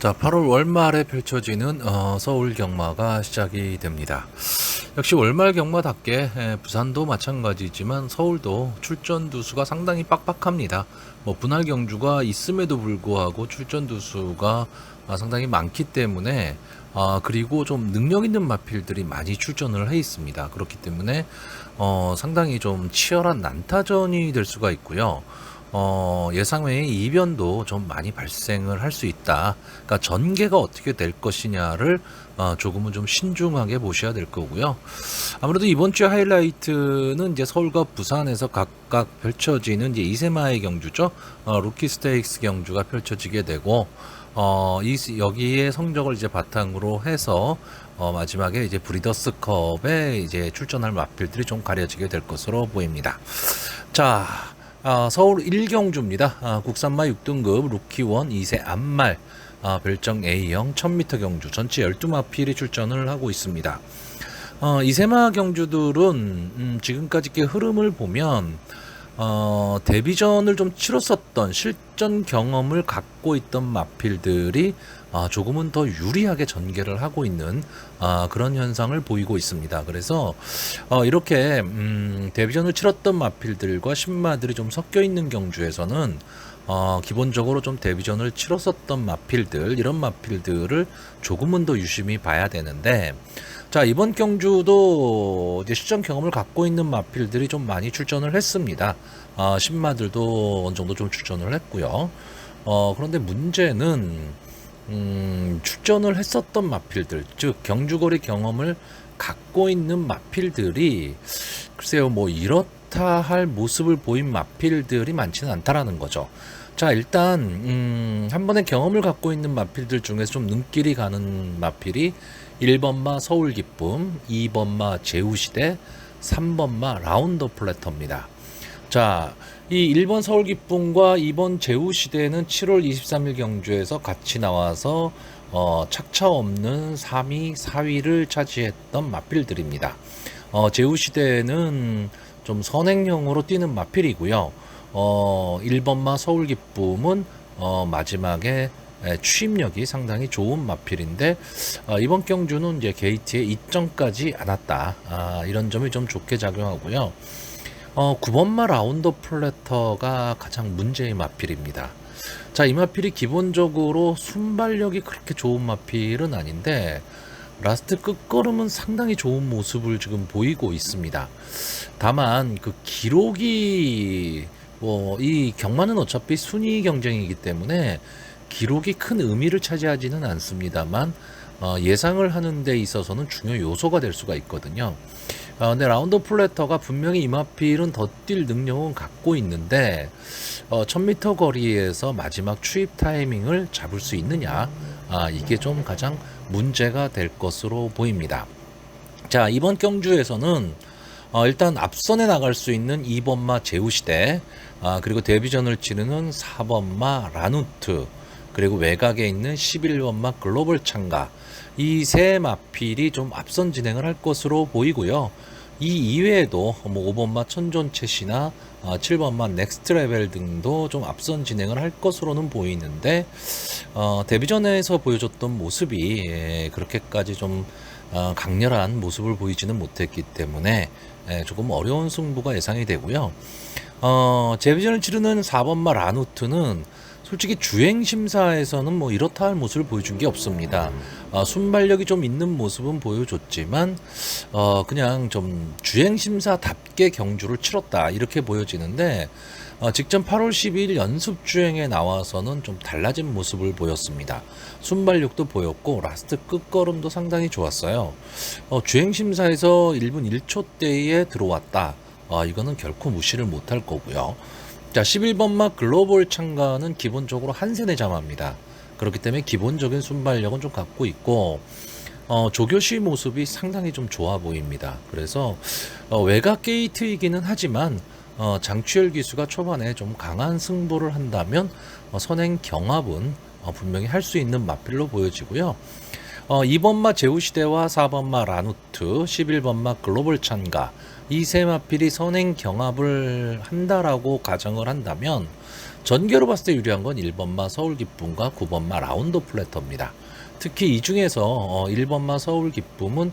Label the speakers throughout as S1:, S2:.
S1: 자, 8월 월말에 펼쳐지는 서울 경마가 시작이 됩니다. 역시 월말 경마답게 부산도 마찬가지지만 서울도 출전 두수가 상당히 빡빡합니다. 분할 경주가 있음에도 불구하고 출전 두수가 상당히 많기 때문에 그리고 좀 능력 있는 마필들이 많이 출전을 해 있습니다. 그렇기 때문에 상당히 좀 치열한 난타전이 될 수가 있고요. 예상 외의 이변도 좀 많이 발생을 할 수 있다. 그러니까 전개가 어떻게 될 것이냐를 조금은 좀 신중하게 보셔야 될 거고요. 아무래도 이번 주 하이라이트는 이제 서울과 부산에서 각각 펼쳐지는 이제 이세마의 경주죠. 루키 스테이크스 경주가 펼쳐지게 되고, 여기에 성적을 이제 바탕으로 해서 마지막에 이제 브리더스컵에 이제 출전할 마필들이 좀 가려지게 될 것으로 보입니다. 자, 서울 1경주입니다. 국산마 6등급 루키원 2세 암말 별정 A형 1000m 경주 전체 12마필이 출전을 하고 있습니다. 이세마 경주들은 지금까지의 흐름을 보면 데뷔전을 좀 치렀었던 실전 경험을 갖고 있던 마필들이 조금은 더 유리하게 전개를 하고 있는 그런 현상을 보이고 있습니다. 그래서 이렇게 데뷔전을 치렀던 마필들과 신마들이 좀 섞여 있는 경주에서는 기본적으로 좀 데뷔전을 치렀었던 마필들, 이런 마필들을 조금은 더 유심히 봐야 되는데, 자, 이번 경주도 이제 실전 경험을 갖고 있는 마필들이 좀 많이 출전을 했습니다. 신마들도 어느 정도 좀 출전을 했고요. 그런데 문제는 출전을 했었던 마필들, 즉 경주거리 경험을 갖고 있는 마필들이 글쎄요, 뭐 이렇다 할 모습을 보인 마필들이 많지는 않다라는 거죠. 자, 일단 한 번의 경험을 갖고 있는 마필들 중에서 좀 눈길이 가는 마필이 1번마 서울기쁨, 2번마 제우시대, 3번마 라운더 플래터입니다. 자, 이 1번 서울기쁨과 2번 제우시대는 7월 23일 경주에서 같이 나와서 착차 없는 3위, 4위를 차지했던 마필들입니다. 제우시대는 좀 선행형으로 뛰는 마필이고요. 1번마 서울기쁨은 마지막에 취입력이 상당히 좋은 마필인데, 이번 경주는 이제 게이트에 이점까지 않았다. 이런 점이 좀 좋게 작용하고요. 9번마 라운더 플래터가 가장 문제의 마필입니다. 자, 이 마필이 기본적으로 순발력이 그렇게 좋은 마필은 아닌데, 라스트 끝걸음은 상당히 좋은 모습을 지금 보이고 있습니다. 다만 그 기록이 이 경마는 어차피 순위 경쟁이기 때문에 기록이 큰 의미를 차지하지는 않습니다만 예상을 하는 데 있어서는 중요 요소가 될 수가 있거든요. 근데 라운더 플래터가 분명히 이 마필은 더 뛸 능력은 갖고 있는데 1000m 거리에서 마지막 추입 타이밍을 잡을 수 있느냐, 이게 좀 가장 문제가 될 것으로 보입니다. 자, 이번 경주에서는 일단 앞선에 나갈 수 있는 2번마 제우시대, 그리고 데뷔전을 치르는 4번마 라누트, 그리고 외곽에 있는 11번마 글로벌 창가, 이 세 마필이 좀 앞선 진행을 할 것으로 보이고요. 이 이외에도 5번마 천존채시나 7번마 넥스트 레벨 등도 좀 앞선 진행을 할 것으로는 보이는데, 데뷔전에서 보여줬던 모습이 그렇게까지 좀 강렬한 모습을 보이지는 못했기 때문에 조금 어려운 승부가 예상이 되고요. 데뷔전을 치르는 4번마 라누트는 솔직히 주행심사에서는 뭐 이렇다 할 모습을 보여준 게 없습니다. 순발력이 좀 있는 모습은 보여줬지만 그냥 좀 주행심사답게 경주를 치렀다, 이렇게 보여지는데, 직전 8월 12일 연습주행에 나와서는 좀 달라진 모습을 보였습니다. 순발력도 보였고 라스트 끝걸음도 상당히 좋았어요. 주행심사에서 1분 1초대에 들어왔다. 이거는 결코 무시를 못할 거고요. 자, 11번마 글로벌 창가는 기본적으로 한세네 자마입니다. 그렇기 때문에 기본적인 순발력은 좀 갖고 있고, 조교시 모습이 상당히 좀 좋아 보입니다. 그래서 외곽 게이트이기는 하지만 장추열 기수가 초반에 좀 강한 승부를 한다면 선행 경합은 분명히 할 수 있는 마필로 보여지고요. 2번마 제우시대와 4번마 라누트, 11번마 글로벌 찬가, 이 세 마필이 선행 경합을 한다라고 가정을 한다면 전개로 봤을 때 유리한 건 1번마 서울기쁨과 9번마 라운더 플래터입니다. 특히 이 중에서 1번마 서울기쁨은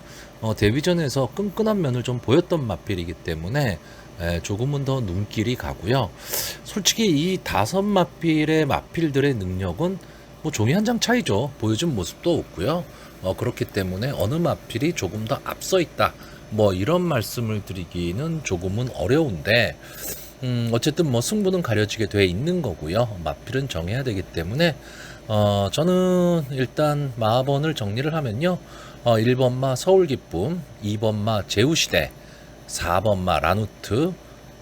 S1: 데뷔전에서 끈끈한 면을 좀 보였던 마필이기 때문에 조금은 더 눈길이 가고요. 솔직히 이 5마필의 마필들의 능력은 뭐 종이 한 장 차이죠. 보여준 모습도 없고요. 그렇기 때문에 어느 마필이 조금 더 앞서 있다, 뭐 이런 말씀을 드리기는 조금은 어려운데, 어쨌든 뭐 승부는 가려지게 돼 있는 거고요. 마필은 정해야 되기 때문에 저는 일단 마번을 정리를 하면요. 1번마 서울기쁨, 2번마 제우시대, 4번마 라누트,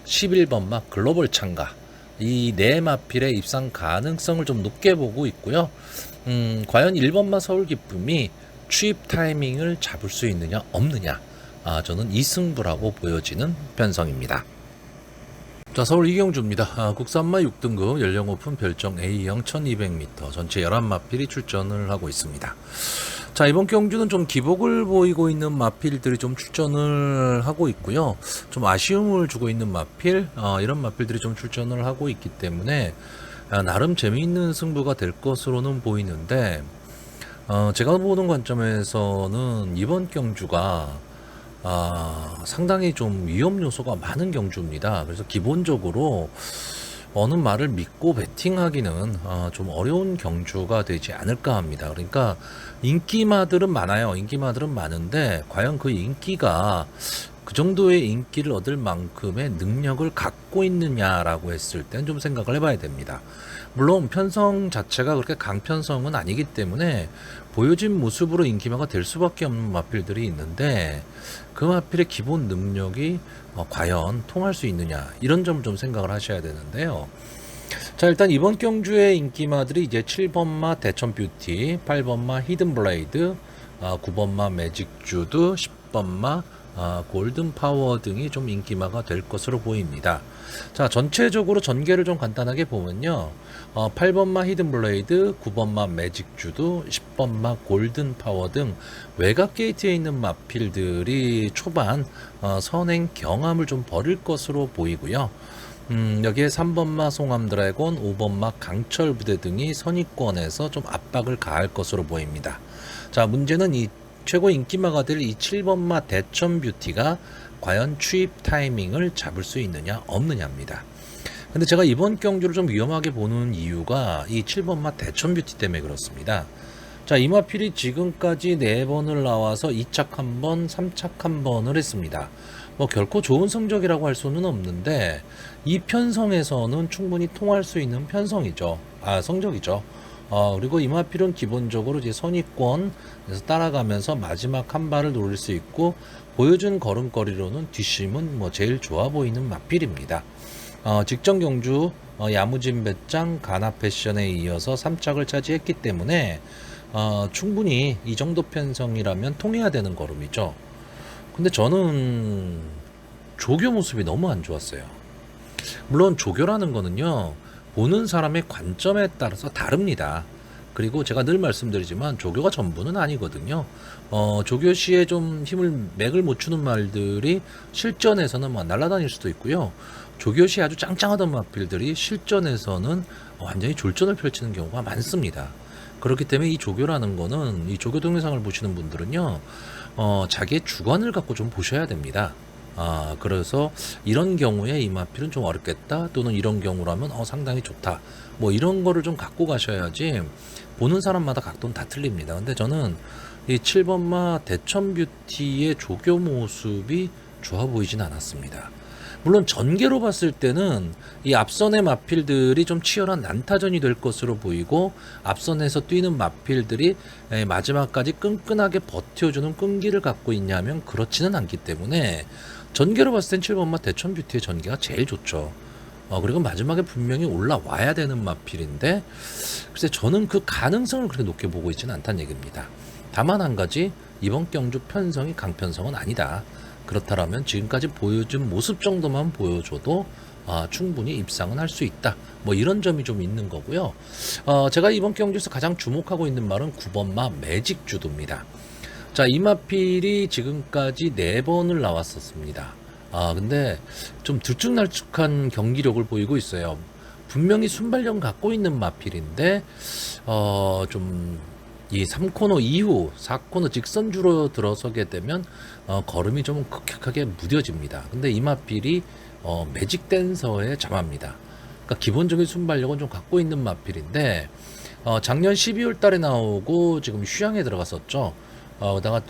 S1: 11번마 글로벌 창가, 이 네 마필의 입상 가능성을 좀 높게 보고 있고요. 과연 1번마 서울기쁨이 취입 타이밍을 잡을 수 있느냐 없느냐, 저는 이승부라고 보여지는 편성입니다. 자, 서울 이경주입니다. 국산마 6등급 연령 오픈 별정 A형 1200m 전체 11마필이 출전을 하고 있습니다. 자, 이번 경주는 좀 기복을 보이고 있는 마필들이 좀 출전을 하고 있고요. 좀 아쉬움을 주고 있는 마필, 이런 마필들이 좀 출전을 하고 있기 때문에 나름 재미있는 승부가 될 것으로는 보이는데, 제가 보는 관점에서는 이번 경주가 상당히 좀 위험 요소가 많은 경주입니다. 그래서 기본적으로 어느 말을 믿고 베팅하기는 좀 어려운 경주가 되지 않을까 합니다. 그러니까 인기마들은 많아요. 인기마들은 많은데 과연 그 인기가 그 정도의 인기를 얻을 만큼의 능력을 갖고 있느냐라고 했을 땐 좀 생각을 해봐야 됩니다. 물론 편성 자체가 그렇게 강편성은 아니기 때문에 보여진 모습으로 인기마가 될 수밖에 없는 마필들이 있는데, 그 마필의 기본 능력이 과연 통할 수 있느냐, 이런 점을 좀 생각을 하셔야 되는데요. 자, 일단 이번 경주의 인기마들이 이제 7번마 대천뷰티, 8번마 히든블레이드, 9번마 매직주드, 10번마 골든파워 등이 좀 인기마가 될 것으로 보입니다. 자, 전체적으로 전개를 좀 간단하게 보면요. 8번마 히든블레이드, 9번마 매직주드, 10번마 골든파워 등 외곽 게이트에 있는 마필들이 초반 선행 경함을 좀 벌일 것으로 보이고요. 여기에 3번마 송암드래곤, 5번마 강철부대 등이 선입권에서 좀 압박을 가할 것으로 보입니다. 자, 문제는 이 최고 인기마가 될 이 7번마 대천뷰티가 과연 취입 타이밍을 잡을 수 있느냐 없느냐입니다. 근데 제가 이번 경주를 좀 위험하게 보는 이유가 이 7번마 대천뷰티 때문에 그렇습니다. 자, 이 마필이 지금까지 4번을 나와서 2착 1번, 3착 1번을 했습니다. 뭐 결코 좋은 성적이라고 할 수는 없는데 이 편성에서는 충분히 통할 수 있는 편성이죠. 성적이죠. 그리고 이 마필은 기본적으로 이제 선입권에서 따라가면서 마지막 한 발을 노릴 수 있고, 보여준 걸음걸이로는 뒷심은 뭐 제일 좋아 보이는 마필입니다. 직전 경주 야무진 배짱 가나 패션에 이어서 3착을 차지했기 때문에 충분히 이 정도 편성이라면 통해야 되는 걸음이죠. 근데 저는 조교 모습이 너무 안 좋았어요. 물론 조교라는 거는요, 보는 사람의 관점에 따라서 다릅니다. 그리고 제가 늘 말씀드리지만 조교가 전부는 아니거든요. 조교시에 좀 힘을 맥을 못 추는 말들이 실전에서는 막 날아다닐 수도 있고요. 조교시 아주 짱짱하던 마필들이 실전에서는 완전히 졸전을 펼치는 경우가 많습니다. 그렇기 때문에 이 조교라는 거는, 이 조교 동영상을 보시는 분들은요, 자기의 주관을 갖고 좀 보셔야 됩니다. 그래서 이런 경우에 이 마필은 좀 어렵겠다, 또는 이런 경우라면 상당히 좋다, 뭐 이런 거를 좀 갖고 가셔야지. 보는 사람마다 각도는 다 틀립니다. 근데 저는 이 7번마 대천뷰티의 조교 모습이 좋아 보이진 않았습니다. 물론 전개로 봤을 때는 이 앞선의 마필들이 좀 치열한 난타전이 될 것으로 보이고, 앞선에서 뛰는 마필들이 마지막까지 끈끈하게 버텨주는 끈기를 갖고 있냐면 그렇지는 않기 때문에 전개로 봤을 땐 7번마 대천뷰티의 전개가 제일 좋죠. 그리고 마지막에 분명히 올라와야 되는 마필인데, 글쎄 저는 그 가능성을 그렇게 높게 보고 있지는 않다는 얘기입니다. 다만 한 가지, 이번 경주 편성이 강편성은 아니다. 그렇다면 지금까지 보여준 모습 정도만 보여줘도 충분히 입상은 할 수 있다, 뭐 이런 점이 좀 있는 거고요. 제가 이번 경주에서 가장 주목하고 있는 말은 9번마 매직주도입니다. 자, 이 마필이 지금까지 4번을 나왔었습니다. 근데 좀 들쭉날쭉한 경기력을 보이고 있어요. 분명히 순발력 갖고 있는 마필인데, 좀, 이 3코너 이후 4코너 직선주로 들어서게 되면, 걸음이 좀 급격하게 무뎌집니다. 근데 이 마필이, 매직 댄서의 자마입니다. 그러니까 기본적인 순발력은 좀 갖고 있는 마필인데, 작년 12월 달에 나오고 지금 휴양에 들어갔었죠. 그다가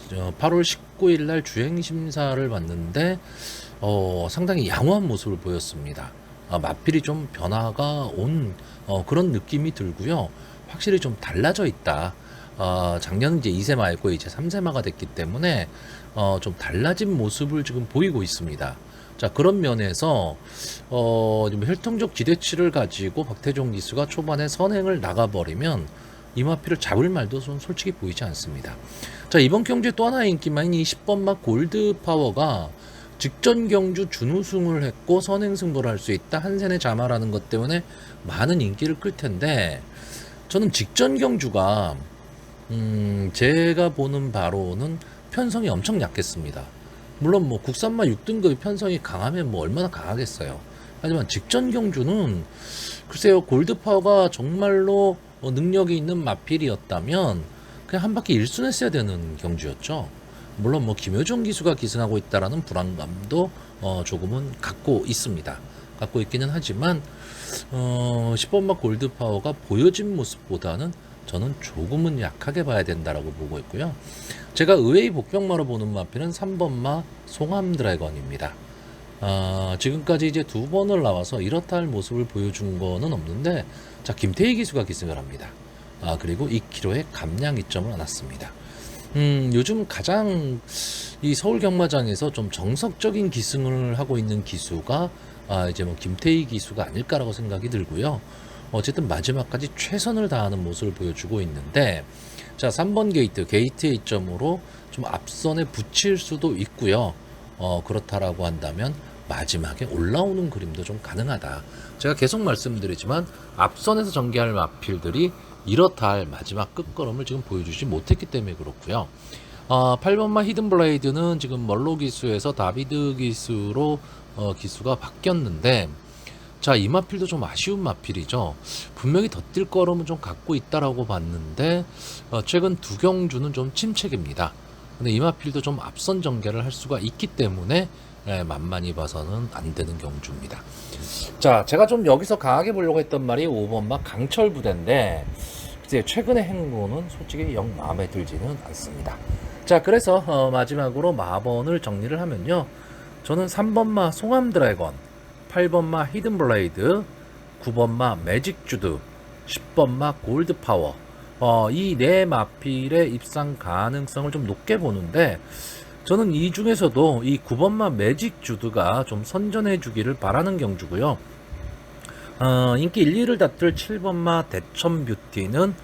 S1: 8월 19일 날 주행 심사를 봤는데 상당히 양호한 모습을 보였습니다. 마필이 좀 변화가 온 그런 느낌이 들고요. 확실히 좀 달라져 있다. 작년 이제 2세마였고 이제 3세마가 됐기 때문에 좀 달라진 모습을 지금 보이고 있습니다. 자, 그런 면에서 좀 혈통적 기대치를 가지고 박태종 기수가 초반에 선행을 나가버리면 이마피를 잡을 말도 좀 솔직히 보이지 않습니다. 자, 이번 경주에 또 하나의 인기마인 이 10번마 골드파워가 직전 경주 준우승을 했고 선행 승부를 할 수 있다. 한센의 자마라는 것 때문에 많은 인기를 끌 텐데, 저는 직전 경주가 제가 보는 바로는 편성이 엄청 약했습니다. 물론 뭐 국산마 6등급이 편성이 강하면 뭐 얼마나 강하겠어요. 하지만 직전 경주는 글쎄요, 골드파워가 정말로 능력이 있는 마필이었다면 그냥 한 바퀴 1순했어야 되는 경주였죠. 물론 뭐 김효정 기수가 기승하고 있다라는 불안감도 조금은 갖고 있습니다. 갖고 있기는 하지만 10번마 골드파워가 보여진 모습보다는 저는 조금은 약하게 봐야 된다라고 보고 있고요. 제가 의외의 복병마로 보는 마필은 3번마 송암 드래건입니다. 지금까지 이제 두 번을 나와서 이렇다 할 모습을 보여준 거는 없는데, 자, 김태희 기수가 기승을 합니다. 그리고 2km의 감량 2점을 안았습니다. 요즘 가장 이 서울 경마장에서 좀 정석적인 기승을 하고 있는 기수가 이제 뭐 김태희 기수가 아닐까라고 생각이 들고요. 어쨌든 마지막까지 최선을 다하는 모습을 보여주고 있는데, 자, 3번 게이트의 2점으로 좀 앞선에 붙일 수도 있고요. 그렇다라고 한다면 마지막에 올라오는 그림도 좀 가능하다. 제가 계속 말씀드리지만 앞선에서 전개할 마필들이 이렇다 할 마지막 끝걸음을 지금 보여주지 못했기 때문에 그렇고요. 8번마 히든블레이드는 지금 멀로 기수에서 다비드 기수로 기수가 바뀌었는데, 자, 이 마필도 좀 아쉬운 마필이죠. 분명히 더 뛸 걸음은 좀 갖고 있다라고 봤는데 최근 두 경주는 좀 침체기입니다. 근데 이 마필도 좀 앞선 전개를 할 수가 있기 때문에 만만히 봐서는 안 되는 경주입니다. 자, 제가 좀 여기서 강하게 보려고 했던 말이 5번마 강철 부대인데, 이제 최근의 행보는 솔직히 영 마음에 들지는 않습니다. 자, 그래서 마지막으로 마번을 정리를 하면요, 저는 3번마 송암 드래건, 8번마 히든블레이드, 9번마 매직주드, 10번마 골드파워, 이 네 마필의 입상 가능성을 좀 높게 보는데, 저는 이 중에서도 이 9번마 매직주드가 좀 선전해 주기를 바라는 경주고요. 인기 1, 2를 다툴 7번마 대천뷰티는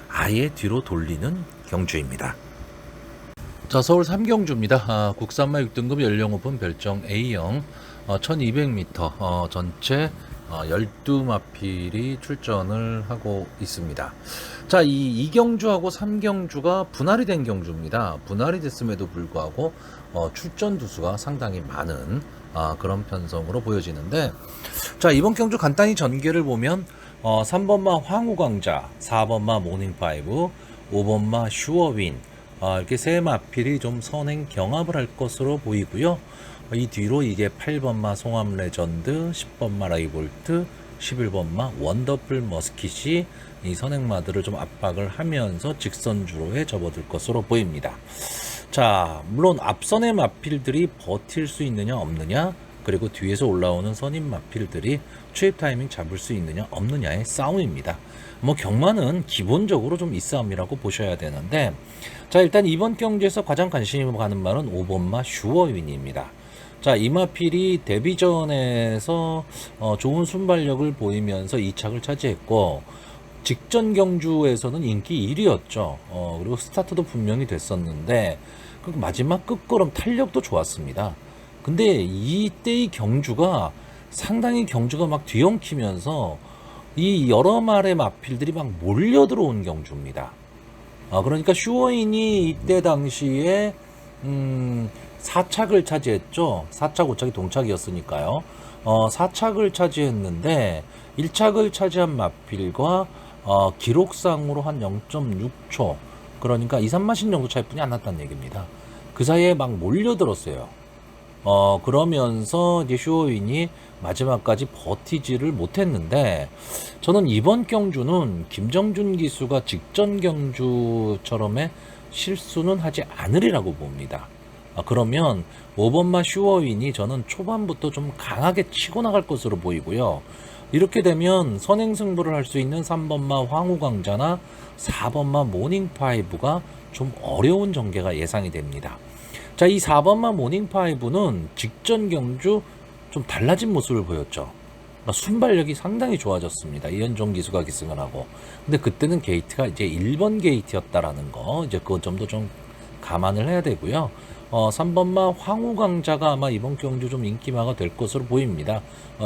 S1: 아예 뒤로 돌리는 경주입니다. 자, 서울 3경주입니다. 국산마 6등급 연령 오픈 별정 A형 1200m 전체 12마필이 출전을 하고 있습니다. 자, 이 2경주하고 3경주가 분할이 된 경주입니다. 분할이 됐음에도 불구하고 출전 두수가 상당히 많은 그런 편성으로 보여지는데, 자, 이번 경주 간단히 전개를 보면 3번마 황후광자, 4번마 모닝파이브, 5번마 슈어윈, 이렇게 세 마필이 좀 선행 경합을 할 것으로 보이고요. 이 뒤로 이게 8번마 송암 레전드, 10번마 라이볼트, 11번마 원더풀 머스킷이 이 선행마들을 좀 압박을 하면서 직선주로에 접어들 것으로 보입니다. 자, 물론 앞선의 마필들이 버틸 수 있느냐 없느냐, 그리고 뒤에서 올라오는 선임 마필들이 추입 타이밍 잡을 수 있느냐 없느냐의 싸움입니다. 뭐 경마는 기본적으로 좀 이 싸움이라고 보셔야 되는데, 자, 일단 이번 경주에서 가장 관심이 가는 말은 5번마 슈어윈입니다. 자, 이 마필이 데뷔전에서 좋은 순발력을 보이면서 2착을 차지했고, 직전 경주에서는 인기 1위였죠. 그리고 스타트도 분명히 됐었는데, 그 마지막 끝걸음 탄력도 좋았습니다. 근데 이때의 경주가 상당히 경주가 막 뒤엉키면서 이 여러 마리의 마필들이 막 몰려 들어온 경주입니다. 그러니까 슈어인이 이때 당시에 4착을 차지했죠. 4착, 5착이 동착이었으니까요. 4착을 차지했는데 1착을 차지한 마필과 기록상으로 한 0.6초, 그러니까 2, 3마신 정도 차이뿐이 안 났다는 얘기입니다. 그 사이에 막 몰려들었어요. 그러면서 이제 슈어윈이 마지막까지 버티지를 못했는데, 저는 이번 경주는 김정준 기수가 직전 경주처럼의 실수는 하지 않으리라고 봅니다. 그러면 5번마 슈어윈이 저는 초반부터 좀 강하게 치고 나갈 것으로 보이고요. 이렇게 되면 선행승부를 할 수 있는 3번마 황후강자나 4번마 모닝파이브가 좀 어려운 전개가 예상이 됩니다. 자, 이 4번마 모닝파이브는 직전 경주 좀 달라진 모습을 보였죠. 순발력이 상당히 좋아졌습니다. 이현종 기수가 기승을 하고. 근데 그때는 게이트가 이제 1번 게이트였다라는 거, 이제 그 점도 좀 감안을 해야 되고요. 3번마 황후강자가 아마 이번 경주 좀 인기마가 될 것으로 보입니다.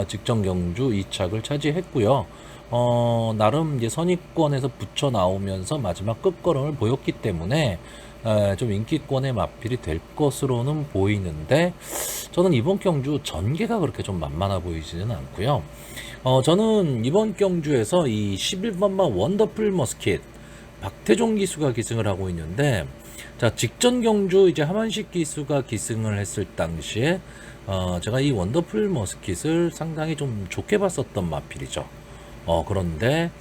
S1: 직전 경주 2착을 차지했고요. 나름 이제 선입권에서 붙여 나오면서 마지막 끝걸음을 보였기 때문에 좀 인기권의 마필이 될 것으로는 보이는데, 저는 이번 경주 전개가 그렇게 좀 만만해 보이지는 않고요. 저는 이번 경주에서 이 11번마 원더풀 머스킷 박태종 기수가 기승을 하고 있는데, 자, 직전 경주 이제 하만식 기수가 기승을 했을 당시에 제가 이 원더풀 머스킷을 상당히 좀 좋게 봤었던 마필이죠. 그런데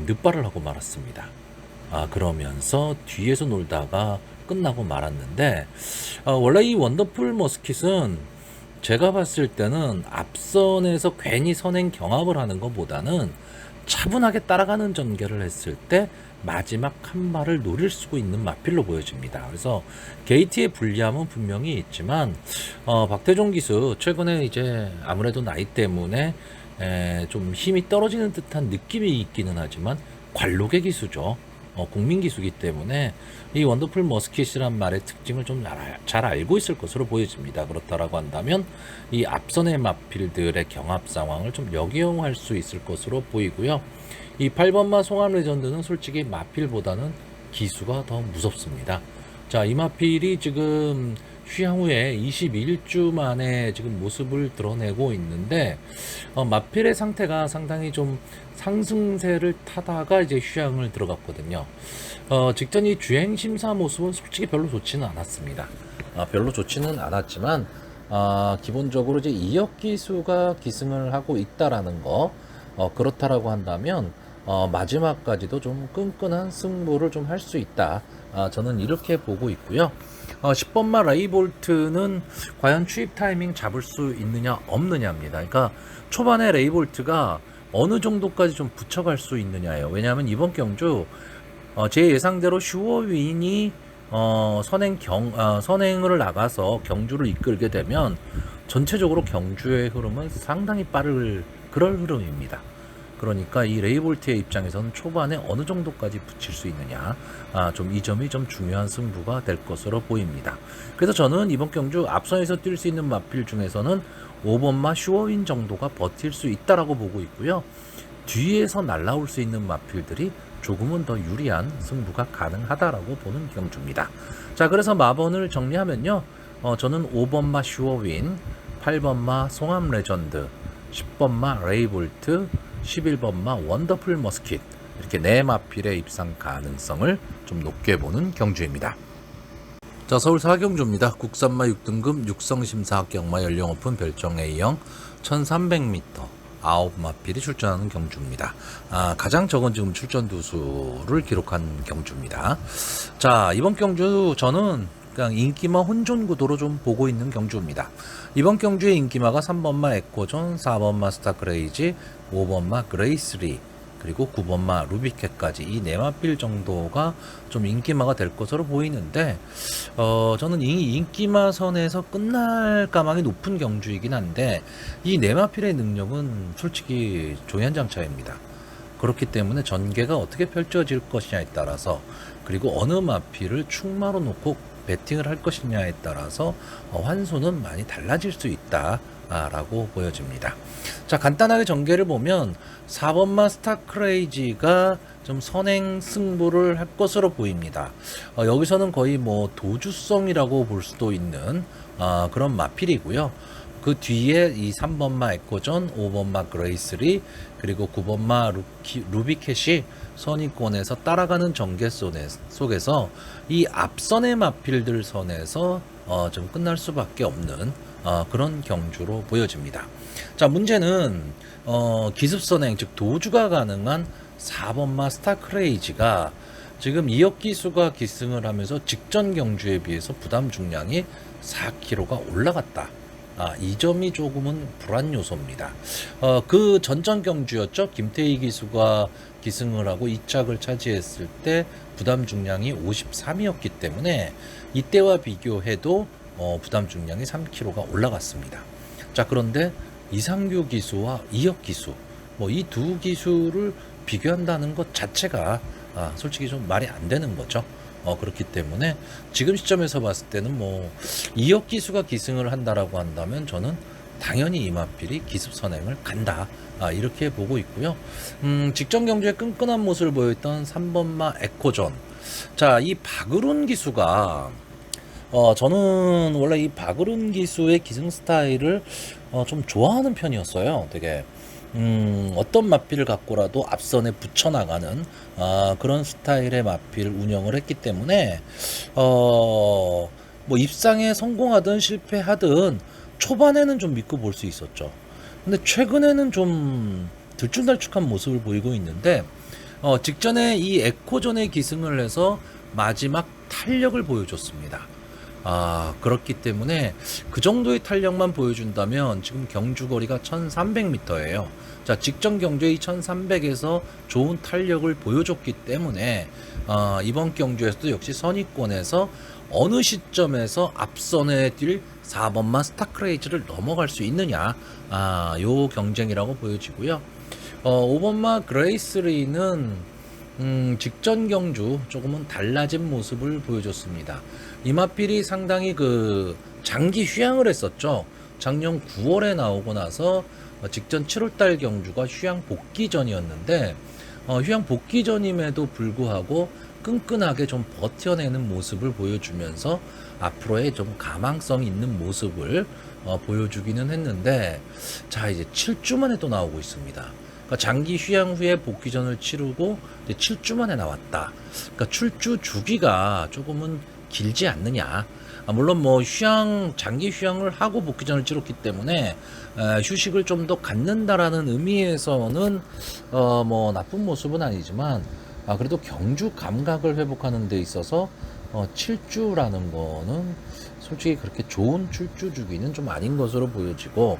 S1: 늑발을 하고 말았습니다. 그러면서 뒤에서 놀다가 끝나고 말았는데, 원래 이 원더풀 머스킷은 제가 봤을 때는 앞선에서 괜히 선행 경합을 하는 것보다는 차분하게 따라가는 전개를 했을 때 마지막 한 발을 노릴 수 있는 마필로 보여집니다. 그래서 게이트의 불리함은 분명히 있지만, 박태종 기수 최근에 이제 아무래도 나이 때문에 좀 힘이 떨어지는 듯한 느낌이 있기는 하지만 관록의 기수죠. 국민 기수기 때문에 이 원더풀 머스킷이란 말의 특징을 좀 잘 알고 있을 것으로 보여집니다. 그렇다라고 한다면 이 앞선의 마필들의 경합 상황을 좀 역이용할 수 있을 것으로 보이고요. 이 8번마 송암 레전드는 솔직히 마필보다는 기수가 더 무섭습니다. 자, 이 마필이 지금 휴양 후에 21주 만에 지금 모습을 드러내고 있는데, 마필의 상태가 상당히 좀 상승세를 타다가 이제 휴양을 들어갔거든요. 직전 이 주행 심사 모습은 솔직히 별로 좋지는 않았습니다. 별로 좋지는 않았지만, 기본적으로 이제 이혁 기수가 기승을 하고 있다라는 거, 그렇다라고 한다면 마지막까지도 좀 끈끈한 승부를 좀 할 수 있다. 저는 이렇게 보고 있고요. 10번마 레이볼트는 과연 추입 타이밍 잡을 수 있느냐 없느냐입니다. 그러니까 초반에 레이볼트가 어느 정도까지 좀 붙여갈 수 있느냐예요. 왜냐하면 이번 경주 제 예상대로 슈어윈이 선행을 나가서 경주를 이끌게 되면 전체적으로 경주의 흐름은 상당히 빠를 그럴 흐름입니다. 그러니까 이 레이볼트의 입장에서는 초반에 어느 정도까지 붙일 수 있느냐, 좀 이 점이 좀 중요한 승부가 될 것으로 보입니다. 그래서 저는 이번 경주 앞선에서 뛸 수 있는 마필 중에서는 5번마 슈어윈 정도가 버틸 수 있다라고 보고 있고요. 뒤에서 날라올 수 있는 마필들이 조금은 더 유리한 승부가 가능하다라고 보는 경주입니다. 자, 그래서 마번을 정리하면요, 저는 5번마 슈어윈, 8번마 송암 레전드, 10번마 레이볼트, 11번마 원더풀 머스킷, 이렇게 네 마필의 입상 가능성을 좀 높게 보는 경주입니다. 자, 서울 사경주입니다. 국산마 6등급 육성심사 합격마 연령 오픈 별정 A형 1300m 9마필이 출전하는 경주입니다. 가장 적은 지금 출전 두수를 기록한 경주입니다. 자, 이번 경주 저는 그냥 인기마 혼존 구도로 좀 보고 있는 경주입니다. 이번 경주의 인기마가 3번마 에코존, 4번마 스타크레이지, 5번마 그레이스리, 그리고 9번마 루비캣까지 이 네 마필 정도가 좀 인기마가 될 것으로 보이는데, 저는 이 인기마 선에서 끝날 가망이 높은 경주이긴 한데, 이 네 마필의 능력은 솔직히 조연장차입니다. 그렇기 때문에 전개가 어떻게 펼쳐질 것이냐에 따라서, 그리고 어느 마필을 충마로 놓고 배팅을 할 것이냐에 따라서 환수는 많이 달라질 수 있다. 라고 보여집니다. 자, 간단하게 전개를 보면 4번마 스타크레이지가 좀 선행 승부를 할 것으로 보입니다. 여기서는 거의 뭐 도주성이라고 볼 수도 있는 그런 마필이고요. 그 뒤에 이 3번마 에코존, 5번마 그레이스리, 그리고 9번마 루비캣이 선의권에서 따라가는 전개 속에서 이 앞선의 마필들 선에서 좀 끝날 수밖에 없는 그런 경주로 보여집니다. 자, 문제는 기습선행, 즉 도주가 가능한 4번마 스타크레이지가 지금 2억 기수가 기승을 하면서 직전 경주에 비해서 부담 중량이 4kg가 올라갔다. 이 점이 조금은 불안 요소입니다. 그 전전 경주였죠. 김태희 기수가 기승을 하고 2착을 차지했을 때 부담 중량이 53이었기 때문에 이때와 비교해도 부담 중량이 3kg가 올라갔습니다. 자, 그런데 이상규 기수와 이혁 기수, 뭐 이 두 기수를 비교한다는 것 자체가 솔직히 좀 말이 안 되는 거죠. 그렇기 때문에 지금 시점에서 봤을 때는 뭐 이혁 기수가 기승을 한다라고 한다면 저는 당연히 이마필이 기습 선행을 간다. 이렇게 보고 있고요. 직전 경주에 끈끈한 모습을 보였던 3번마 에코존. 자, 이 박으룬 기수가 저는 원래 이 박으룬 기수의 기승 스타일을 좀 좋아하는 편이었어요. 되게 어떤 마필을 갖고라도 앞선에 붙여나가는 그런 스타일의 마필 운영을 했기 때문에 뭐 입상에 성공하든 실패하든 초반에는 좀 믿고 볼 수 있었죠. 근데 최근에는 좀 들쭉날쭉한 모습을 보이고 있는데 직전에 이 에코존에 기승을 해서 마지막 탄력을 보여줬습니다. 그렇기 때문에 그 정도의 탄력만 보여준다면 지금 경주거리가 1300m예요. 자, 직전 경주의 1300에서 좋은 탄력을 보여줬기 때문에 이번 경주에서도 역시 선의권에서 어느 시점에서 앞선에 뛸 4번마 스타크레이지를 넘어갈 수 있느냐, 요 경쟁이라고 보여지고요. 5번마 그레이스리는 직전 경주 조금은 달라진 모습을 보여줬습니다. 이마필이 상당히 그 장기 휴양을 했었죠. 작년 9월에 나오고 나서 직전 7월달 경주가 휴양 복귀전이었는데 휴양 복귀전임에도 불구하고 끈끈하게 좀 버텨내는 모습을 보여주면서 앞으로의 좀 가망성 있는 모습을 보여주기는 했는데, 자, 이제 7주 만에 또 나오고 있습니다. 그러니까 장기 휴양 후에 복귀전을 치르고 이제 7주 만에 나왔다. 그러니까 출주 주기가 조금은 길지 않느냐. 물론 뭐 장기 휴양을 하고 복귀전을 치렀기 때문에 휴식을 좀 더 갖는다라는 의미에서는 뭐 나쁜 모습은 아니지만 그래도 경주 감각을 회복하는 데 있어서 7주라는 거는 솔직히 그렇게 좋은 출주 주기는 좀 아닌 것으로 보여지고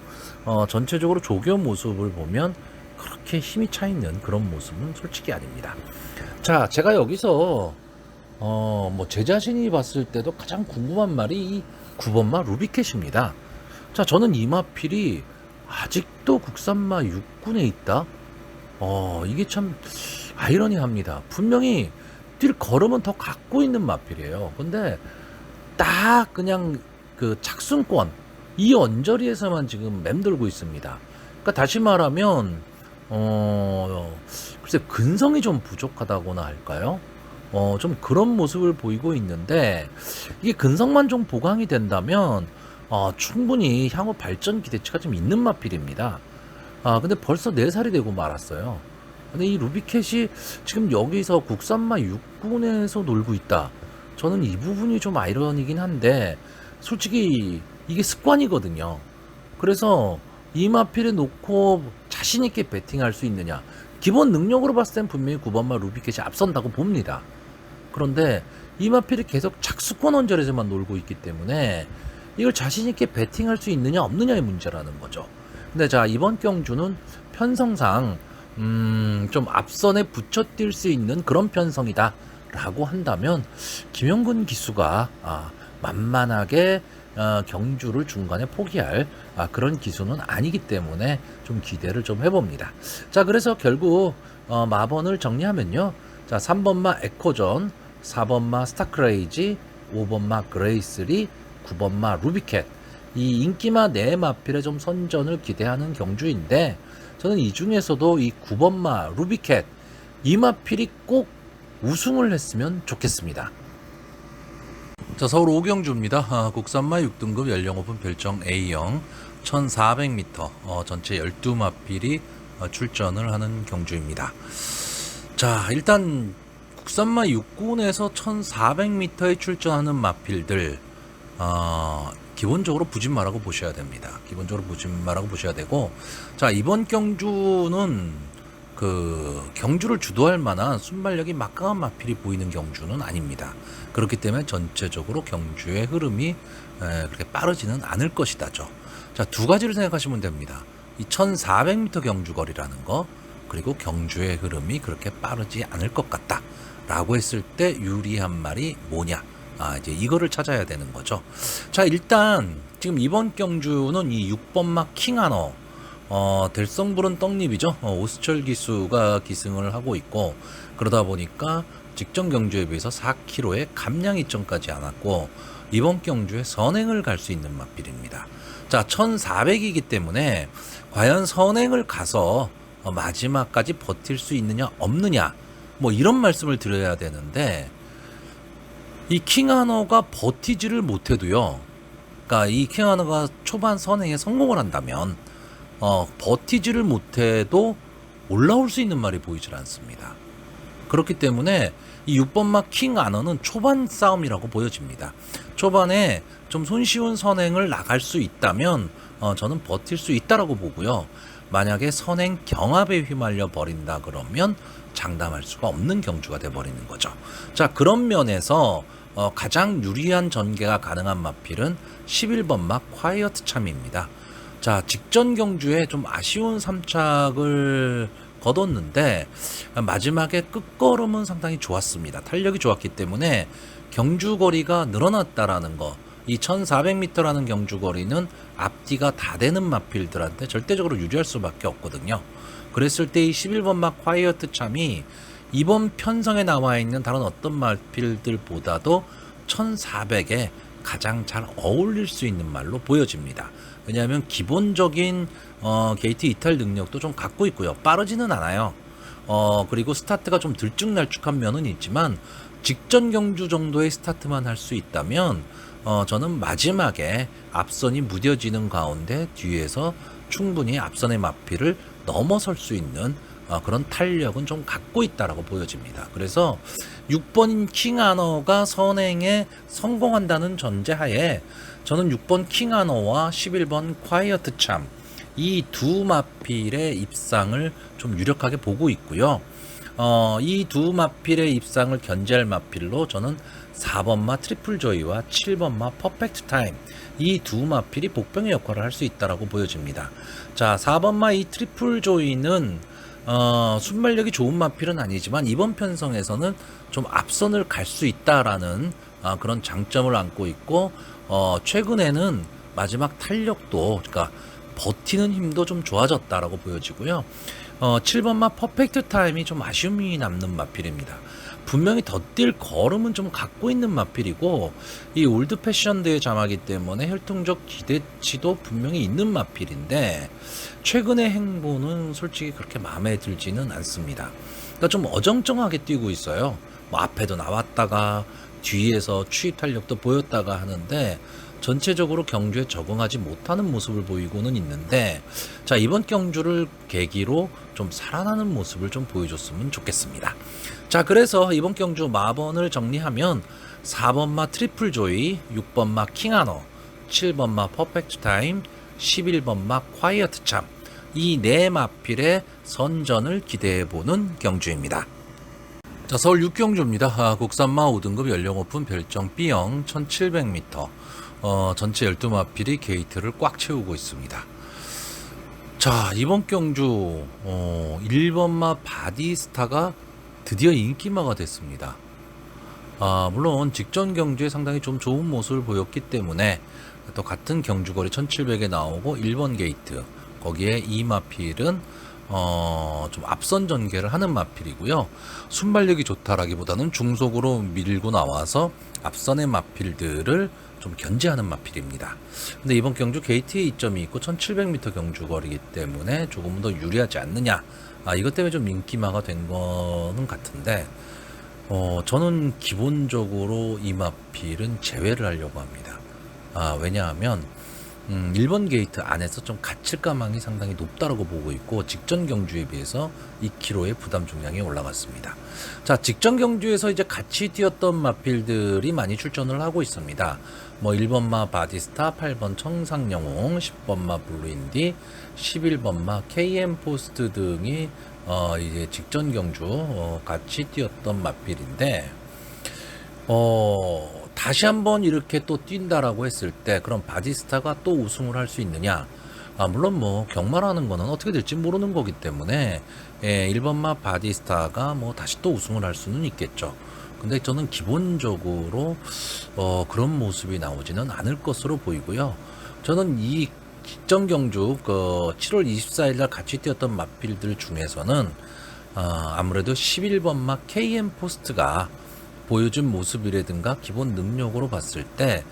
S1: 전체적으로 조교 모습을 보면 그렇게 힘이 차 있는 그런 모습은 솔직히 아닙니다. 자, 제가 여기서 뭐 제 자신이 봤을 때도 가장 궁금한 말이 이 9번마 루비캣입니다. 자, 저는 이 마필이 아직도 국산마 6군에 있다? 이게 참 아이러니합니다. 분명히 뛸 걸음은 더 갖고 있는 마필이에요. 근데 딱 그냥 그 착순권 이 언저리에서만 지금 맴돌고 있습니다. 그러니까 다시 말하면 글쎄 근성이 좀 부족하다고나 할까요? 좀 그런 모습을 보이고 있는데 이게 근성만 좀 보강이 된다면 충분히 향후 발전 기대치가 좀 있는 마필입니다. 근데 벌써 4살이 되고 말았어요. 근데 이 루비캣이 지금 여기서 국산마 6군에서 놀고 있다. 저는 이 부분이 좀 아이러니긴 한데 솔직히 이게 습관이거든요. 그래서 이 마필에 놓고 자신있게 배팅할 수 있느냐. 기본 능력으로 봤을 땐 분명히 9번마 루비캣이 앞선다고 봅니다. 그런데 이 마필이 계속 착수권 언저리에서만 놀고 있기 때문에 이걸 자신있게 배팅할 수 있느냐 없느냐의 문제라는 거죠. 근데 자, 이번 경주는 편성상 좀 앞선에 붙여 뛸 수 있는 그런 편성이다 라고 한다면 김영근 기수가 만만하게 경주를 중간에 포기할 그런 기수는 아니기 때문에 좀 기대를 좀 해봅니다. 자, 그래서 결국 마번을 정리하면요, 자, 3번마 에코존, 4번마 스타크레이지, 5번마 그레이스리, 9번마 루비캣, 이 인기마 내 마필의 좀 선전을 기대하는 경주인데, 저는 이 중에서도 이 9번마 루비캣 이 마필이 꼭 우승을 했으면 좋겠습니다. 자, 서울 오경주입니다. 국산마 6등급 연령 오픈 별정 A형 1400m 전체 12마필이 출전을 하는 경주입니다. 자, 일단 국산마 6군에서 1400m에 출전하는 마필들 기본적으로 부진마라고 보셔야 됩니다. 기본적으로 부진마라고 보셔야 되고, 자, 이번 경주는 그 경주를 주도할 만한 순발력이 막강한 마필이 보이는 경주는 아닙니다. 그렇기 때문에 전체적으로 경주의 흐름이 그렇게 빠르지는 않을 것이다죠. 자, 두 가지를 생각하시면 됩니다. 이 1400m 경주거리라는 거, 그리고 경주의 흐름이 그렇게 빠르지 않을 것 같다 라고 했을 때 유리한 말이 뭐냐, 이제 이거를 찾아야 되는 거죠. 자, 일단 지금 이번 경주는 이 6번마 킹하너 될성부른 떡잎이죠. 오스철 기수가 기승을 하고 있고, 그러다 보니까 직전 경주에 비해서 4kg의 감량 이점까지 않았고, 이번 경주에 선행을 갈 수 있는 마필입니다. 자, 1400이기 때문에 과연 선행을 가서 마지막까지 버틸 수 있느냐 없느냐, 뭐 이런 말씀을 드려야 되는데, 이 킹하너가 버티지를 못해도요, 그러니까 이 킹하너가 초반 선행에 성공을 한다면 버티지를 못해도 올라올 수 있는 말이 보이질 않습니다. 그렇기 때문에 이 6번마 킹하너는 초반 싸움이라고 보여집니다. 초반에 좀 손쉬운 선행을 나갈 수 있다면 저는 버틸 수 있다라고 보고요. 만약에 선행 경합에 휘말려 버린다 그러면 장담할 수가 없는 경주가 돼버리는 거죠. 자, 그런 면에서 가장 유리한 전개가 가능한 마필은 11번마 콰이어트 참입니다. 자, 직전 경주에 좀 아쉬운 3착을 거뒀는데 마지막에 끝걸음은 상당히 좋았습니다. 탄력이 좋았기 때문에 경주거리가 늘어났다라는 거, 이 1400m라는 경주거리는 앞뒤가 다 되는 마필들한테 절대적으로 유리할 수밖에 없거든요. 그랬을 때 이 11번마 콰이어트 참이 이번 편성에 나와 있는 다른 어떤 마필들보다도 1400에 가장 잘 어울릴 수 있는 말로 보여집니다. 왜냐하면 기본적인 게이트 이탈 능력도 좀 갖고 있고요. 빠르지는 않아요. 그리고 스타트가 좀 들쭉날쭉한 면은 있지만 직전 경주 정도의 스타트만 할 수 있다면 저는 마지막에 앞선이 무뎌지는 가운데 뒤에서 충분히 앞선의 마필을 넘어설 수 있는 그런 탄력은 좀 갖고 있다라고 보여집니다. 그래서 6번인 킹하너가 선행에 성공한다는 전제하에 저는 6번 킹하너와 11번 콰이어트 참, 이 두 마필의 입상을 좀 유력하게 보고 있고요. 이 두 마필의 입상을 견제할 마필로 저는 4번마 트리플 조이와 7번마 퍼펙트 타임, 이 두 마필이 복병의 역할을 할 수 있다라고 보여집니다. 자, 4번마 이 트리플 조이는 순발력이 좋은 마필은 아니지만 이번 편성에서는 좀 앞선을 갈 수 있다라는 그런 장점을 안고 있고, 최근에는 마지막 탄력도, 그러니까 버티는 힘도 좀 좋아졌다라고 보여지고요. 7번마 퍼펙트 타임이 좀 아쉬움이 남는 마필입니다. 분명히 덧뛸 걸음은 좀 갖고 있는 마필이고, 이 올드 패션드의 자마기 때문에 혈통적 기대치도 분명히 있는 마필인데 최근의 행보는 솔직히 그렇게 마음에 들지는 않습니다. 그러니까 좀 어정쩡하게 뛰고 있어요. 뭐 앞에도 나왔다가 뒤에서 추입 탄력도 보였다가 하는데 전체적으로 경주에 적응하지 못하는 모습을 보이고는 있는데, 자, 이번 경주를 계기로 좀 살아나는 모습을 좀 보여줬으면 좋겠습니다. 자, 그래서 이번 경주 마번을 정리하면 4번마 트리플 조이, 6번마 킹하너, 7번마 퍼펙트 타임, 11번마 콰이어트 참, 이 네 마필의 선전을 기대해보는 경주입니다. 자, 서울 6경주입니다. 국산마 5등급 연령 오픈 별정 B형 1700m. 전체 12마필이 게이트를 꽉 채우고 있습니다. 자, 이번 경주 1번마 바디스타가 드디어 인기마가 됐습니다. 물론 직전 경주에 상당히 좀 좋은 모습을 보였기 때문에 또 같은 경주거리 1700에 나오고 1번 게이트, 거기에 이 마필은 좀 앞선 전개를 하는 마필이고요. 순발력이 좋다라기보다는 중속으로 밀고 나와서 앞선의 마필들을 좀 견제하는 마필입니다. 근데 이번 경주 게이트에 이점이 있고 1700m 경주 거리이기 때문에 조금 더 유리하지 않느냐. 이것 때문에 좀 인기마가 된 거는 같은데, 저는 기본적으로 이 마필은 제외를 하려고 합니다. 왜냐하면 1번 게이트 안에서 좀 갇힐 가망이 상당히 높다고 보고 있고, 직전 경주에 비해서 2km의 부담 중량이 올라갔습니다. 자, 직전 경주에서 이제 같이 뛰었던 마필들이 많이 출전을 하고 있습니다. 뭐 1번마 바디스타, 8번 청상영웅, 10번마 블루인디, 11번마 KM 포스트 등이 이제 직전 경주 같이 뛰었던 마필인데, 다시 한번 이렇게 또 뛴다라고 했을 때 그럼 바디스타가 또 우승을 할 수 있느냐? 물론 뭐 경마라는 거는 어떻게 될지 모르는 거기 때문에 1번마 바디스타가 뭐 다시 또 우승을 할 수는 있겠죠. 근데 저는 기본적으로 그런 모습이 나오지는 않을 것으로 보이고요. 저는 이 직전 경주 7월 24일 날 같이 뛰었던 마필들 중에서는 아무래도 11번마 KM 포스트가 보여준 모습이라든가 기본 능력으로 봤을 때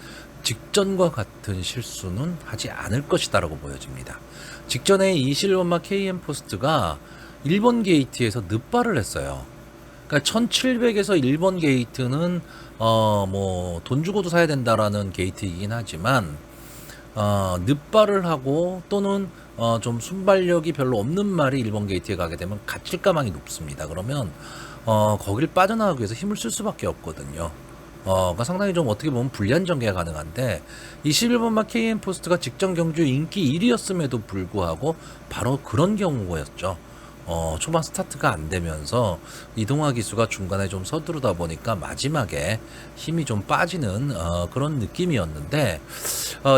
S1: 직전과 같은 실수는 하지 않을 것이다라고 보여집니다. 직전에 이 실버마 KM 포스트가 1번 게이트에서 늑발을 했어요. 그러니까 1700에서 1번 게이트는 뭐 돈 주고도 사야 된다라는 게이트이긴 하지만 늑발을 하고 또는 좀 순발력이 별로 없는 말이 1번 게이트에 가게 되면 갇힐 가망이 높습니다. 그러면 거길 빠져나가기 위해서 힘을 쓸 수밖에 없거든요. 그러니까 상당히 좀 어떻게 보면 불리한 전개가 가능한데, 이 11번마 KM 포스트가 직전 경주 인기 1위였음에도 불구하고 바로 그런 경우였죠. 초반 스타트가 안 되면서 이동화 기수가 중간에 좀 서두르다 보니까 마지막에 힘이 좀 빠지는 그런 느낌이었는데,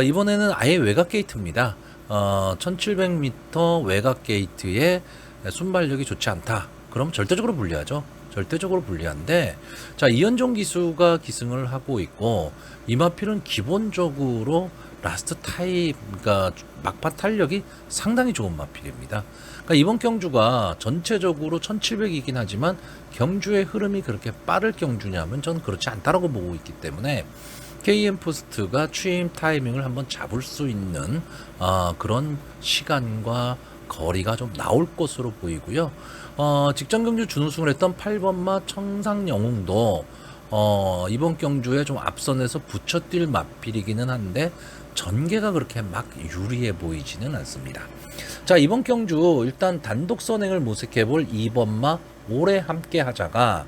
S1: 이번에는 아예 외곽 게이트입니다. 1700m 외곽 게이트에 순발력이 좋지 않다. 그럼 절대적으로 불리하죠. 절대적으로 불리한데, 자, 이현종 기수가 기승을 하고 있고, 이마필은 기본적으로 라스트 타입, 그러니까 막판 탄력이 상당히 좋은 마필입니다. 그러니까 이번 경주가 전체적으로 1700이긴 하지만 경주의 흐름이 그렇게 빠를 경주냐면 전 그렇지 않다라고 보고 있기 때문에 KM 포스트가 취임 타이밍을 한번 잡을 수 있는 그런 시간과 거리가 좀 나올 것으로 보이고요. 직전 경주 준우승을 했던 8번마 청상영웅도 이번 경주에 좀 앞선에서 붙여뛸 마필이기는 한데 전개가 그렇게 막 유리해 보이지는 않습니다. 자, 이번 경주 일단 단독 선행을 모색해 볼 2번마 올해 함께 하자가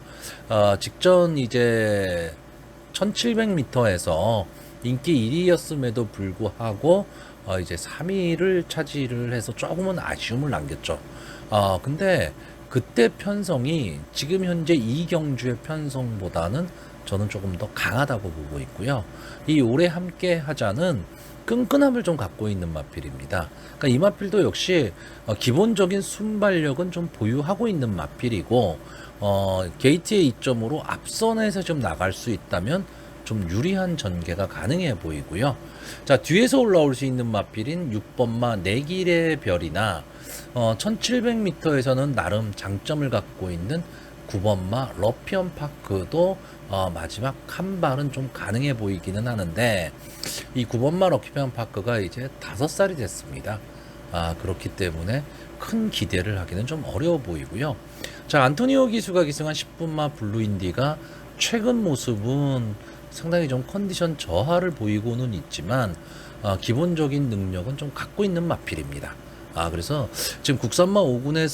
S1: 직전 이제 1700m에서 인기 1위였음에도 불구하고 이제 3위를 차지를 해서 조금은 아쉬움을 남겼죠. 근데 그때 편성이 지금 현재 이 경주의 편성보다는 저는 조금 더 강하다고 보고 있고요. 이 올해 함께 하자는 끈끈함을 좀 갖고 있는 마필입니다. 그러니까 이 마필도 역시 기본적인 순발력은 좀 보유하고 있는 마필이고, 게이트의 이점으로 앞선에서 좀 나갈 수 있다면 좀 유리한 전개가 가능해 보이고요. 자, 뒤에서 올라올 수 있는 마필인 6번마 내길의 별이나 1700m에서는 나름 장점을 갖고 있는 9번마 러피언 파크도 마지막 한 발은 좀 가능해 보이기는 하는데, 이 9번마 러피언 파크가 이제 5살이 됐습니다. 그렇기 때문에 큰 기대를 하기는 좀 어려워 보이고요. 자, 안토니오 기수가 기승한 10분마 블루인디가 최근 모습은 상당히 좀 컨디션 저하를 보이고는 있지만 기본적인 능력은 좀 갖고 있는 마필입니다. 그래서 지금 국산마 5군에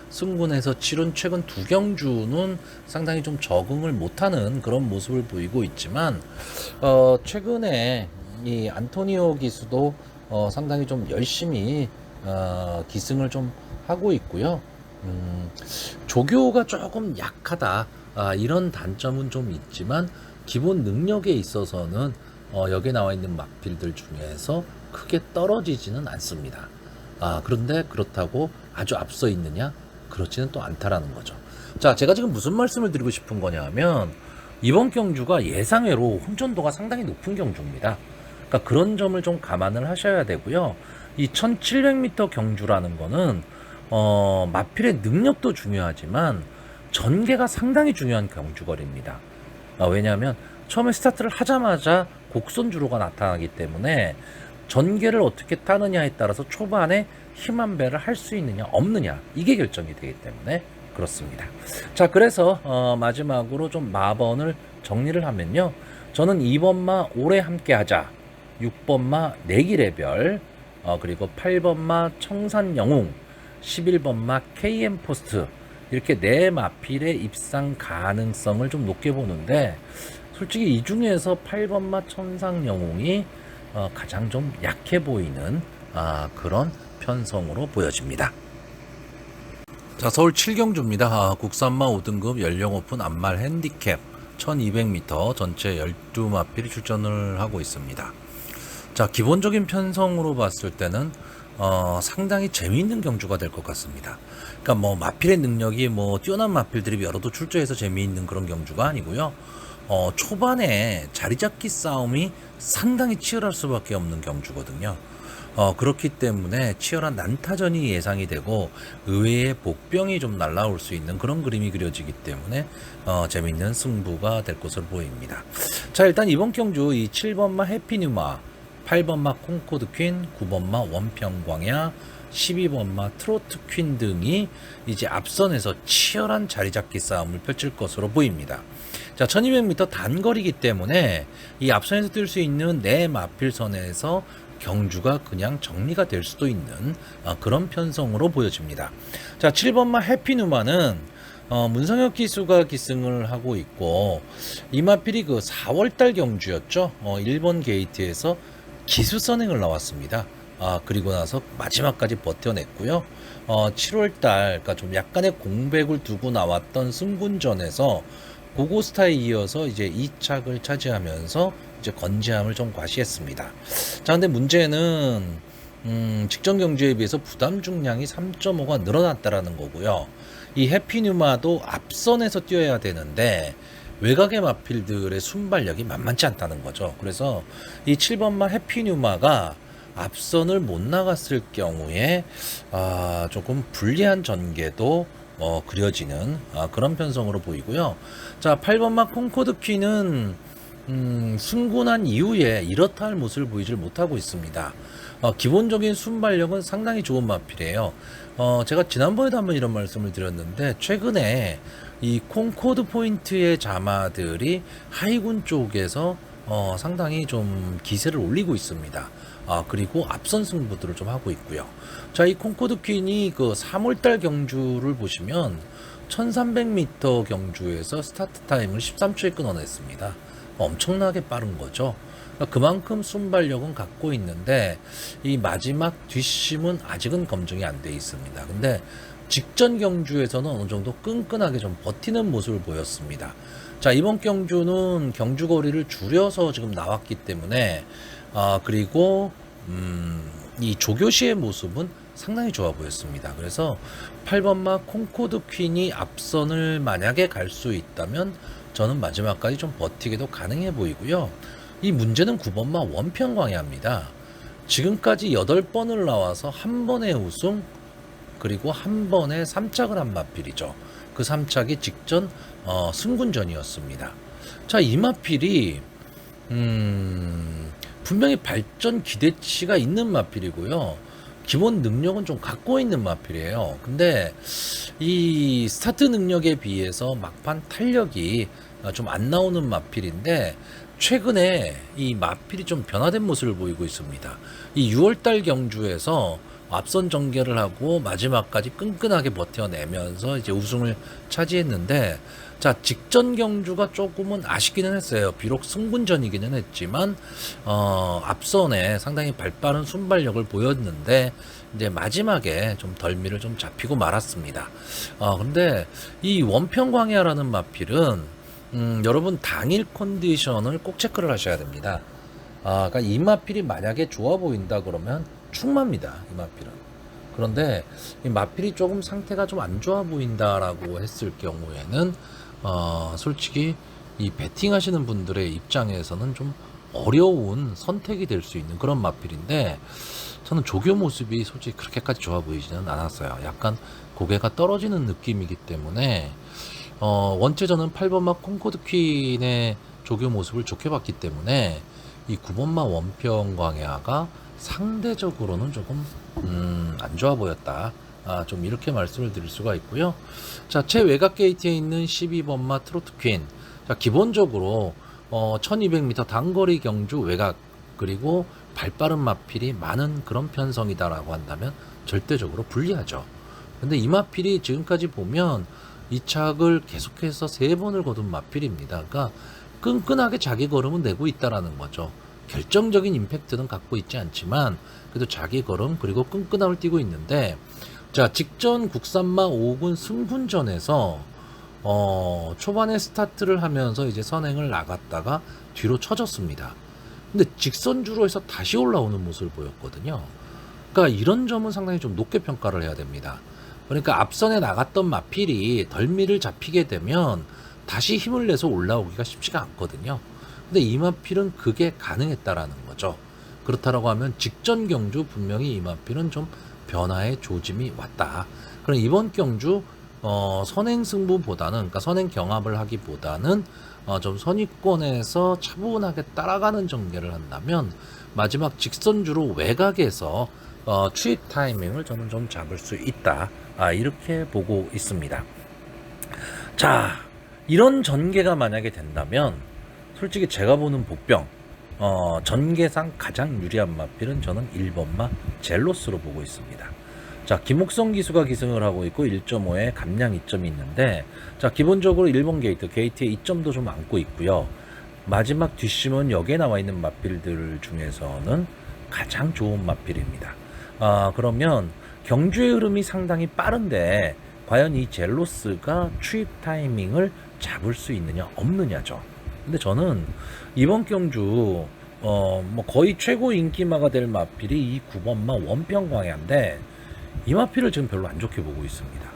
S1: 승군에서 치른 최근 2경주는 상당히 좀 적응을 못하는 그런 모습을 보이고 있지만, 최근에 이 안토니오 기수도 상당히 좀 열심히 기승을 좀 하고 있고요. 조교가 조금 약하다, 이런 단점은 좀 있지만 기본 능력에 있어서는 여기에 나와 있는 마필들 중에서 크게 떨어지지는 않습니다. 그런데 그렇다고 아주 앞서 있느냐? 그렇지는 또 않다라는 거죠. 자, 제가 지금 무슨 말씀을 드리고 싶은 거냐 하면, 이번 경주가 예상외로 혼전도가 상당히 높은 경주입니다. 그러니까 그런 점을 좀 감안을 하셔야 되고요. 이 1700m 경주라는 거는 마필의 능력도 중요하지만 전개가 상당히 중요한 경주거리입니다. 왜냐하면 처음에 스타트를 하자마자 곡선 주로가 나타나기 때문에 전개를 어떻게 따느냐에 따라서 초반에 힘 한 배를 할 수 있느냐 없느냐 이게 결정이 되기 때문에 그렇습니다. 자, 그래서 마지막으로 좀 마번을 정리를 하면요, 저는 2번마 오래 함께 하자, 6번마 내기레별, 그리고 8번마 청산영웅, 11번마 KM포스트, 이렇게 네 마필의 입상 가능성을 좀 높게 보는데, 솔직히 이 중에서 8번마 천상영웅이 가장 좀 약해 보이는 그런 편성으로 보여집니다. 자, 서울 7경주입니다. 국산마 5등급 연령 오픈 안말 핸디캡 1200m 전체 12마필이 출전을 하고 있습니다. 자, 기본적인 편성으로 봤을 때는 상당히 재미있는 경주가 될 것 같습니다. 그러니까 뭐 마필의 능력이 뭐 뛰어난 마필들이 여러도 출조해서 재미있는 그런 경주가 아니고요. 초반에 자리잡기 싸움이 상당히 치열할 수밖에 없는 경주거든요. 그렇기 때문에 치열한 난타전이 예상이 되고 의외의 복병이 좀 날라올 수 있는 그런 그림이 그려지기 때문에 재미있는 승부가 될 것으로 보입니다. 자, 일단 이번 경주 이 7번마 해피뉴마, 8번마 콩코드 퀸, 9번마 원평광야, 12번마 트로트 퀸 등이 이제 앞선에서 치열한 자리잡기 싸움을 펼칠 것으로 보입니다. 자, 1200m 단거리이기 때문에 이 앞선에서 뛸 수 있는 네 마필선에서 경주가 그냥 정리가 될 수도 있는 그런 편성으로 보여집니다. 자, 7번마 해피누마는 문성혁 기수가 기승을 하고 있고, 이 마필이 그 4월달 경주였죠. 1번 게이트에서 기수 선행을 나왔습니다. 그리고 나서 마지막까지 버텨냈고요. 7월달, 그러니까 좀 약간의 공백을 두고 나왔던 승군전에서 고고스타에 이어서 이제 2착을 차지하면서 이제 건재함을 좀 과시했습니다. 자, 근데 문제는 직전 경주에 비해서 부담 중량이 3.5가 늘어났다라는 거고요. 이 해피뉴마도 앞선에서 뛰어야 되는데 외곽의 마필들의 순발력이 만만치 않다는 거죠. 그래서 이 7번마 해피뉴마가 앞선을 못 나갔을 경우에 조금 불리한 전개도 그려지는 그런 편성으로 보이고요. 자, 8번마 콩코드 퀸은 승군한 이후에 이렇다 할 모습을 보이질 못하고 있습니다. 기본적인 순발력은 상당히 좋은 마필이에요. 제가 지난번에도 한번 이런 말씀을 드렸는데, 최근에 이 콩코드 포인트의 자마들이 하이군 쪽에서 상당히 좀 기세를 올리고 있습니다. 그리고 앞선 승부들을 좀 하고 있고요. 자, 이 콩코드 퀸이 그 3월달 경주를 보시면 1300m 경주에서 스타트 타임을 13초에 끊어냈습니다. 엄청나게 빠른 거죠. 그만큼 순발력은 갖고 있는데 이 마지막 뒷심은 아직은 검증이 안 돼 있습니다. 근데 직전 경주에서는 어느 정도 끈끈하게 좀 버티는 모습을 보였습니다. 자, 이번 경주는 경주 거리를 줄여서 지금 나왔기 때문에 그리고 이 조교시의 모습은 상당히 좋아 보였습니다. 그래서 8번마 콩코드 퀸이 앞선을 만약에 갈 수 있다면 저는 마지막까지 좀 버티기도 가능해 보이고요. 이 문제는 9번마 원평광야입니다. 지금까지 8번을 나와서 한 번의 우승, 그리고 한 번에 3착을 한 마필이죠. 그 3착이 직전 승군전이었습니다. 자, 이 마필이 분명히 발전 기대치가 있는 마필이고요. 기본 능력은 좀 갖고 있는 마필이에요. 근데 이 스타트 능력에 비해서 막판 탄력이 좀 안 나오는 마필인데, 최근에 이 마필이 좀 변화된 모습을 보이고 있습니다. 이 6월달 경주에서 앞선 전개를 하고 마지막까지 끈끈하게 버텨내면서 이제 우승을 차지했는데, 자, 직전 경주가 조금은 아쉽기는 했어요. 비록 승군전이기는 했지만 앞선에 상당히 발빠른 순발력을 보였는데 이제 마지막에 좀 덜미를 좀 잡히고 말았습니다. 근데 이 원평광야라는 마필은 여러분 당일 컨디션을 꼭 체크를 하셔야 됩니다. 그러니까 이 마필이 만약에 좋아 보인다 그러면 충마입니다. 이 마필은. 그런데 이 마필이 조금 상태가 좀 안 좋아 보인다라고 했을 경우에는 솔직히 이 배팅 하시는 분들의 입장에서는 좀 어려운 선택이 될 수 있는 그런 마필인데, 저는 조교 모습이 솔직히 그렇게까지 좋아 보이지는 않았어요. 약간 고개가 떨어지는 느낌이기 때문에 원체 저는 8번마 콩코드 퀸의 조교 모습을 좋게 봤기 때문에 이 9번마 원평 광야가 상대적으로는 조금 안 좋아 보였다. 좀 이렇게 말씀을 드릴 수가 있고요. 자, 최외곽 게이트에 있는 12번마 트로트 퀸. 자, 기본적으로 1200m 단거리 경주 외곽 그리고 발빠른 마필이 많은 그런 편성이다라고 한다면 절대적으로 불리하죠. 근데 이 마필이 지금까지 보면 이 착을 계속해서 3번을 거둔 마필입니다. 그러니까 끈끈하게 자기 걸음은 내고 있다라는 거죠. 결정적인 임팩트는 갖고 있지 않지만 그래도 자기 걸음 그리고 끈끈함을 띠고 있는데, 자, 직전 국산마 5군 승분전에서 초반에 스타트를 하면서 이제 선행을 나갔다가 뒤로 쳐졌습니다. 근데 직선주로 해서 다시 올라오는 모습을 보였거든요. 그러니까 이런 점은 상당히 좀 높게 평가를 해야 됩니다. 그러니까 앞선에 나갔던 마필이 덜미를 잡히게 되면 다시 힘을 내서 올라오기가 쉽지가 않거든요. 근데 이 마필은 그게 가능했다라는 거죠. 그렇다라고 하면 직전 경주 분명히 이 마필은 좀 변화의 조짐이 왔다. 그럼 이번 경주 선행 승부보다는, 그러니까 선행 경합을 하기보다는 좀 선입권에서 차분하게 따라가는 전개를 한다면 마지막 직선주로 외곽에서 추입 타이밍을 저는 좀 잡을 수 있다. 이렇게 보고 있습니다. 자, 이런 전개가 만약에 된다면 솔직히 제가 보는 복병 전개상 가장 유리한 마필은 저는 1번마 젤로스로 보고 있습니다. 자, 김옥성 기수가 기승을 하고 있고 1.5에 감량 2점이 있는데, 자, 기본적으로 1번 게이트에 2점도 좀 안고 있고요. 마지막 뒷심은 여기에 나와 있는 마필들 중에서는 가장 좋은 마필입니다. 그러면 경주의 흐름이 상당히 빠른데 과연 이 젤로스가 추입 타이밍을 잡을 수 있느냐 없느냐죠. 근데 저는 이번 경주 뭐 거의 최고 인기마가 될 마필이 이 9번마 원평 광야인데 이 마필을 지금 별로 안 좋게 보고 있습니다.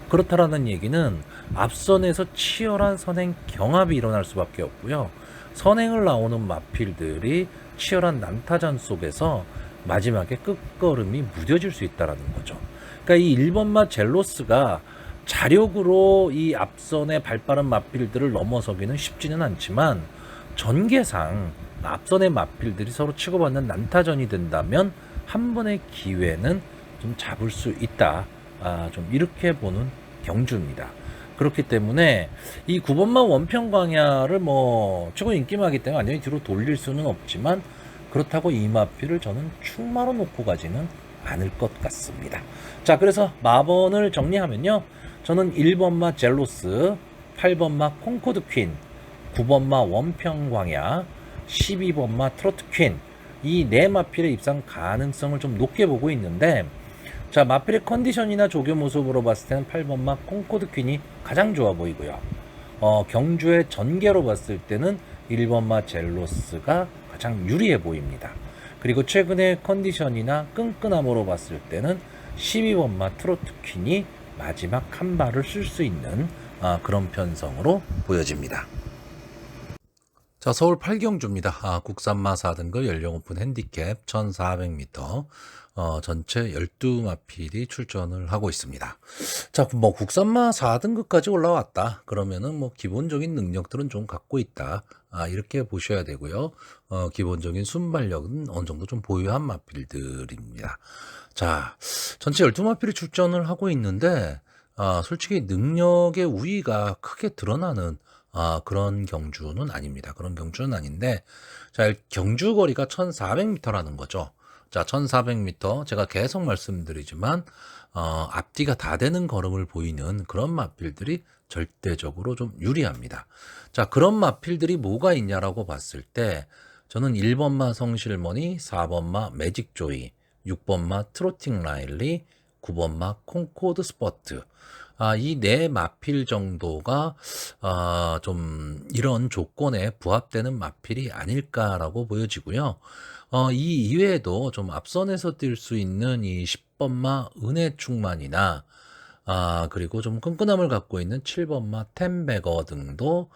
S1: 그렇다라는 얘기는 앞선에서 치열한 선행 경합이 일어날 수밖에 없고요. 선행을 나오는 마필들이 치열한 난타전 속에서 마지막에 끝걸음이 무뎌질 수 있다는 거죠. 그러니까 이 1번마 젤로스가 자력으로 이 앞선의 발빠른 마필들을 넘어서기는 쉽지는 않지만 전개상 앞선의 마필들이 서로 치고받는 난타전이 된다면 한 번의 기회는 좀 잡을 수 있다. 좀 이렇게 보는 경주입니다. 그렇기 때문에 이 9번마 원평 광야를 뭐 최고 인기마기 때문에 완전히 뒤로 돌릴 수는 없지만 그렇다고 이 마필을 저는 충마로 놓고 가지는 않을 것 같습니다. 자, 그래서 마번을 정리하면요. 저는 1번마 젤로스, 8번마 콩코드 퀸, 9번마 원평 광야, 12번마 트로트 퀸, 이 네 마필의 입상 가능성을 좀 높게 보고 있는데, 자, 마필의 컨디션이나 조교 모습으로 봤을 때는 8번마 콩코드 퀸이 가장 좋아 보이고요. 경주의 전개로 봤을 때는 1번마 젤로스가 가장 유리해 보입니다. 그리고 최근의 컨디션이나 끈끈함으로 봤을 때는 12번마 트로트 퀸이 마지막 한 발을 쓸 수 있는 그런 편성으로 보여집니다. 자, 서울 8경주입니다. 국산마 4등급 연령 오픈 핸디캡 1400m 전체 12마필이 출전을 하고 있습니다. 자, 뭐 국산마 4등급까지 올라왔다. 그러면은 뭐 기본적인 능력들은 좀 갖고 있다. 이렇게 보셔야 되고요. 기본적인 순발력은 어느 정도 좀 보유한 마필들입니다. 자, 전체 12마필이 출전을 하고 있는데 솔직히 능력의 우위가 크게 드러나는 그런 경주는 아닙니다. 그런 경주는 아닌데, 자, 경주 거리가 1400m라는 거죠. 자, 1400m 제가 계속 말씀드리지만 앞뒤가 다 되는 걸음을 보이는 그런 마필들이 절대적으로 좀 유리합니다. 자, 그런 마필들이 뭐가 있냐라고 봤을 때 저는 1번마 성실머니, 4번마 매직조이, 6번마 트로팅 라일리, 9번마 콩코드 스포트, 이 네 마필 정도가 좀 이런 조건에 부합되는 마필이 아닐까라고 보여지고요. 이 이외에도 좀 앞선에서 뛸 수 있는 이 10번마 은혜충만이나 그리고 좀 끈끈함을 갖고 있는 7번마 템베거 등도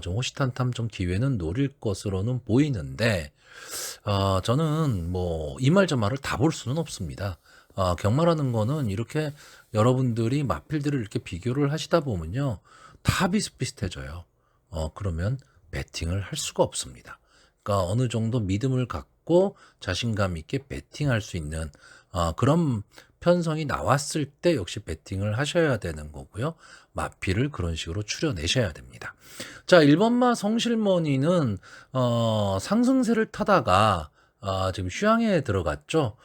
S1: 좀 호시탐탐 좀 기회는 노릴 것으로는 보이는데, 저는 뭐 이 말 저 말을 다 볼 수는 없습니다. 경마라는 거는 이렇게 여러분들이 마필들을 이렇게 비교를 하시다 보면요, 다 비슷비슷해져요. 그러면 베팅을 할 수가 없습니다. 그러니까 어느 정도 믿음을 갖고 자신감 있게 베팅할 수 있는 그런 편성이 나왔을 때 역시 베팅을 하셔야 되는 거고요. 마필을 그런 식으로 추려내셔야 됩니다. 자, 1번마 성실머니는 상승세를 타다가 지금 휴양에 들어갔죠.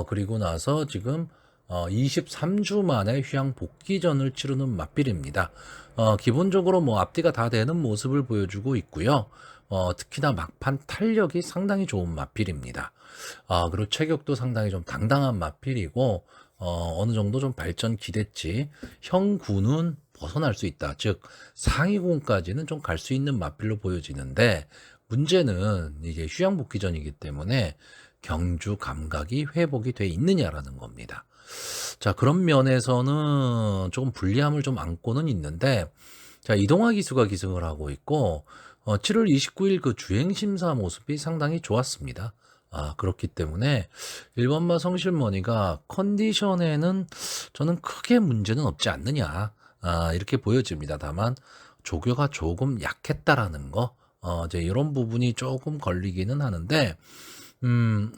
S1: 그리고 나서 지금 23주 만에 휴양 복귀전을 치르는 맞빌입니다. 기본적으로 뭐 앞뒤가 다 되는 모습을 보여주고 있고요. 특히나 막판 탄력이 상당히 좋은 맞빌입니다. 그리고 체격도 상당히 좀 당당한 맞빌이고, 어느 정도 좀 발전 기대치, 형구는 벗어날 수 있다. 즉, 상위군까지는 좀 갈 수 있는 맞빌로 보여지는데, 문제는 이게 휴양 복귀전이기 때문에 경주 감각이 회복이 돼 있느냐라는 겁니다. 자, 그런 면에서는 조금 불리함을 좀 안고는 있는데, 자, 이동화 기수가 기승을 하고 있고, 7월 29일 그 주행심사 모습이 상당히 좋았습니다. 그렇기 때문에 1번마 성실머니가 컨디션에는 저는 크게 문제는 없지 않느냐, 이렇게 보여집니다. 다만 조교가 조금 약했다라는 거, 이제 이런 부분이 조금 걸리기는 하는데,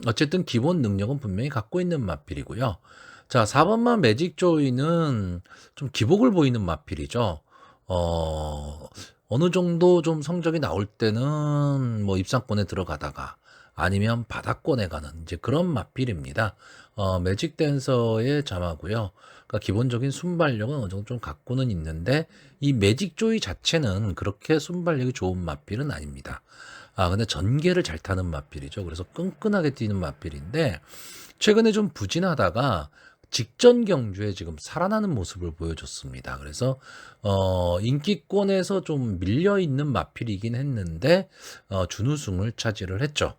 S1: 어쨌든 기본 능력은 분명히 갖고 있는 마필이고요. 자, 4번마 매직조이는 좀 기복을 보이는 마필이죠. 어느 정도 좀 성적이 나올 때는 뭐 입상권에 들어가다가 아니면 바닥권에 가는 이제 그런 마필입니다. 매직 댄서의 자마고요. 그러니까 기본적인 순발력은 어느 정도 좀 갖고는 있는데 이 매직 조이 자체는 그렇게 순발력이 좋은 마필은 아닙니다. 근데 전개를 잘 타는 마필이죠. 그래서 끈끈하게 뛰는 마필인데 최근에 좀 부진하다가 직전 경주에 지금 살아나는 모습을 보여줬습니다. 그래서 인기권에서 좀 밀려 있는 마필이긴 했는데 준우승을 차지를 했죠.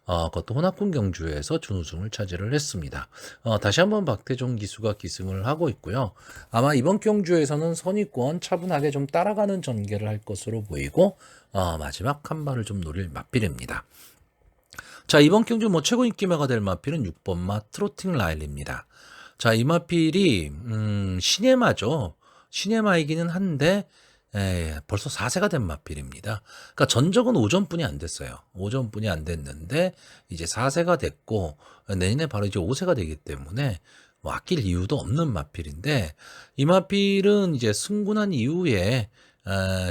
S1: 그것도 혼합군 경주에서 준우승을 차지를 했습니다. 다시 한번 박태종 기수가 기승을 하고 있고요. 아마 이번 경주에서는 선의권 차분하게 좀 따라가는 전개를 할 것으로 보이고 마지막 한 발을 좀 노릴 마필입니다. 자, 이번 경주 뭐 최고 인기마가 될 마필은 6번마 트로팅 라일입니다. 자, 이 마필이 시네마죠. 시네마이기는 한데 벌써 4세가 된 마필입니다. 그러니까 전적은 5전뿐이 안 됐어요. 5전뿐이 안 됐는데 이제 4세가 됐고 내년에 바로 이제 5세가 되기 때문에 뭐 아낄 이유도 없는 마필인데 이 마필은 이제 승군한 이후에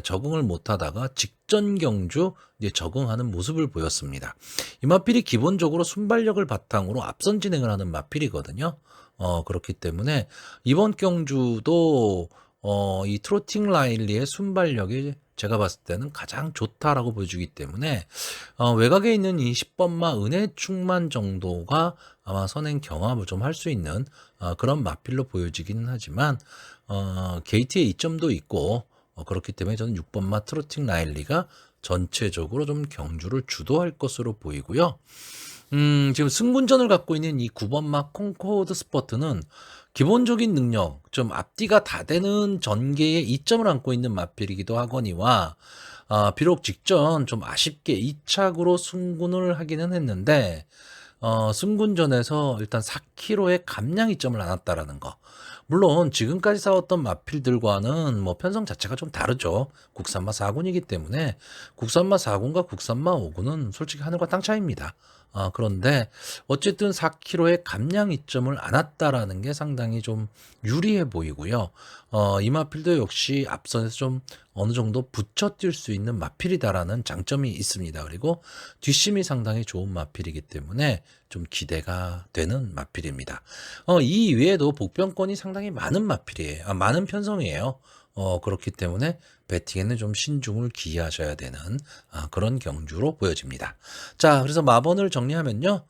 S1: 적응을 못하다가 직전 경주 이제 적응하는 모습을 보였습니다. 이 마필이 기본적으로 순발력을 바탕으로 앞선 진행을 하는 마필이거든요. 그렇기 때문에 이번 경주도 이 트로팅 라일리의 순발력이 제가 봤을 때는 가장 좋다라고 보여주기 때문에 외곽에 있는 이 10번마 은혜충만 정도가 아마 선행 경합을 좀 할 수 있는 그런 마필로 보여지기는 하지만 게이트의 이점도 있고 그렇기 때문에 저는 6번마 트로팅 라일리가 전체적으로 좀 경주를 주도할 것으로 보이고요. 지금 승분전을 갖고 있는 이 9번마 콩코드 스포트는 기본적인 능력, 좀 앞뒤가 다 되는 전개에 이점을 안고 있는 마필이기도 하거니와 비록 직전 좀 아쉽게 2착으로 승군을 하기는 했는데 승군전에서 일단 4km의 감량 이점을 안았다라는 거. 물론 지금까지 싸웠던 마필들과는 뭐 편성 자체가 좀 다르죠. 국산마 4군이기 때문에 국산마 4군과 국산마 5군은 솔직히 하늘과 땅 차이입니다. 그런데 어쨌든 4km의 감량 이점을 안았다라는 게 상당히 좀 유리해 보이고요. 이 마필도 역시 앞선에서 좀 어느 정도 붙여 뛸 수 있는 마필이다라는 장점이 있습니다. 그리고 뒷심이 상당히 좋은 마필이기 때문에 좀 기대가 되는 마필입니다. 이 외에도 복병권이 상당히 많은 마필이에요. 많은 편성이에요. 그렇기 때문에 배팅에는 좀 신중을 기하셔야 되는 그런 경주로 보여집니다. 자, 그래서 마번을 정리하면요.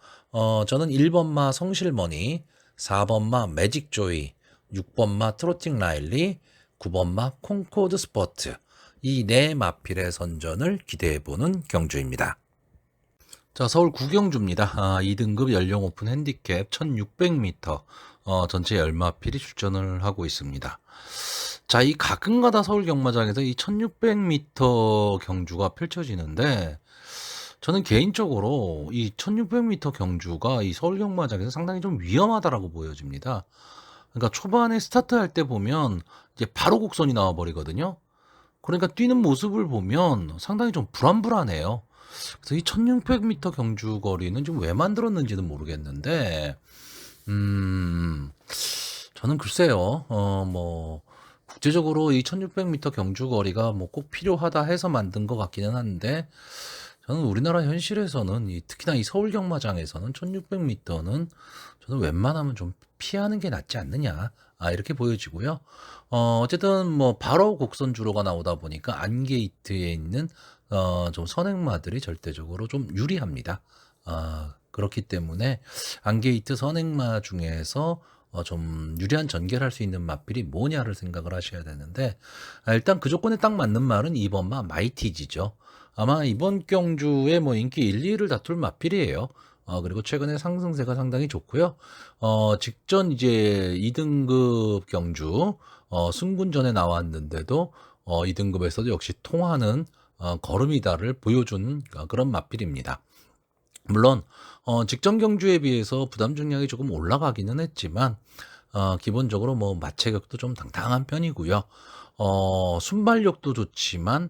S1: 저는 1번마 성실머니, 4번마 매직조이, 6번마 트로팅 라일리, 9번마 콩코드 스포트 이 네 마필의 선전을 기대해보는 경주입니다. 자, 서울 구경주입니다. 2등급 연령 오픈 핸디캡 1600m 전체 10마필이 출전을 하고 있습니다. 자, 이 가끔가다 서울 경마장에서 이 1600m 경주가 펼쳐지는데 저는 개인적으로 이 1600m 경주가 이 서울 경마장에서 상당히 좀 위험하다라고 보여집니다. 그러니까 초반에 스타트할 때 보면 이제 바로 곡선이 나와 버리거든요. 그러니까 뛰는 모습을 보면 상당히 좀 불안불안해요. 그래서 이 1600m 경주 거리는 좀 왜 만들었는지는 모르겠는데 저는 글쎄요. 뭐 국제적으로 이 1600m 경주 거리가 뭐 꼭 필요하다 해서 만든 것 같기는 한데 저는 우리나라 현실에서는 특히나 이 서울 경마장에서는 1600m는 저는 웬만하면 좀 피하는 게 낫지 않느냐 이렇게 보여지고요. 어쨌든 뭐 바로 곡선 주로가 나오다 보니까 안게이트에 있는 좀 선행마들이 절대적으로 좀 유리합니다. 그렇기 때문에 안게이트 선행마 중에서 좀 유리한 전개를 할 수 있는 마필이 뭐냐를 생각을 하셔야 되는데 일단 그 조건에 딱 맞는 말은 2번마 마이티지죠. 아마 이번 경주에 뭐 인기 1, 2위를 다툴 마필이에요. 그리고 최근에 상승세가 상당히 좋고요. 직전 이제 2등급 경주 승군전에 나왔는데도 2등급에서도 역시 통하는 걸음이다를 보여준 그런 마필입니다. 물론 직전 경주에 비해서 부담 중량이 조금 올라가기는 했지만 기본적으로 뭐 마체격도 좀 당당한 편이고요. 순발력도 좋지만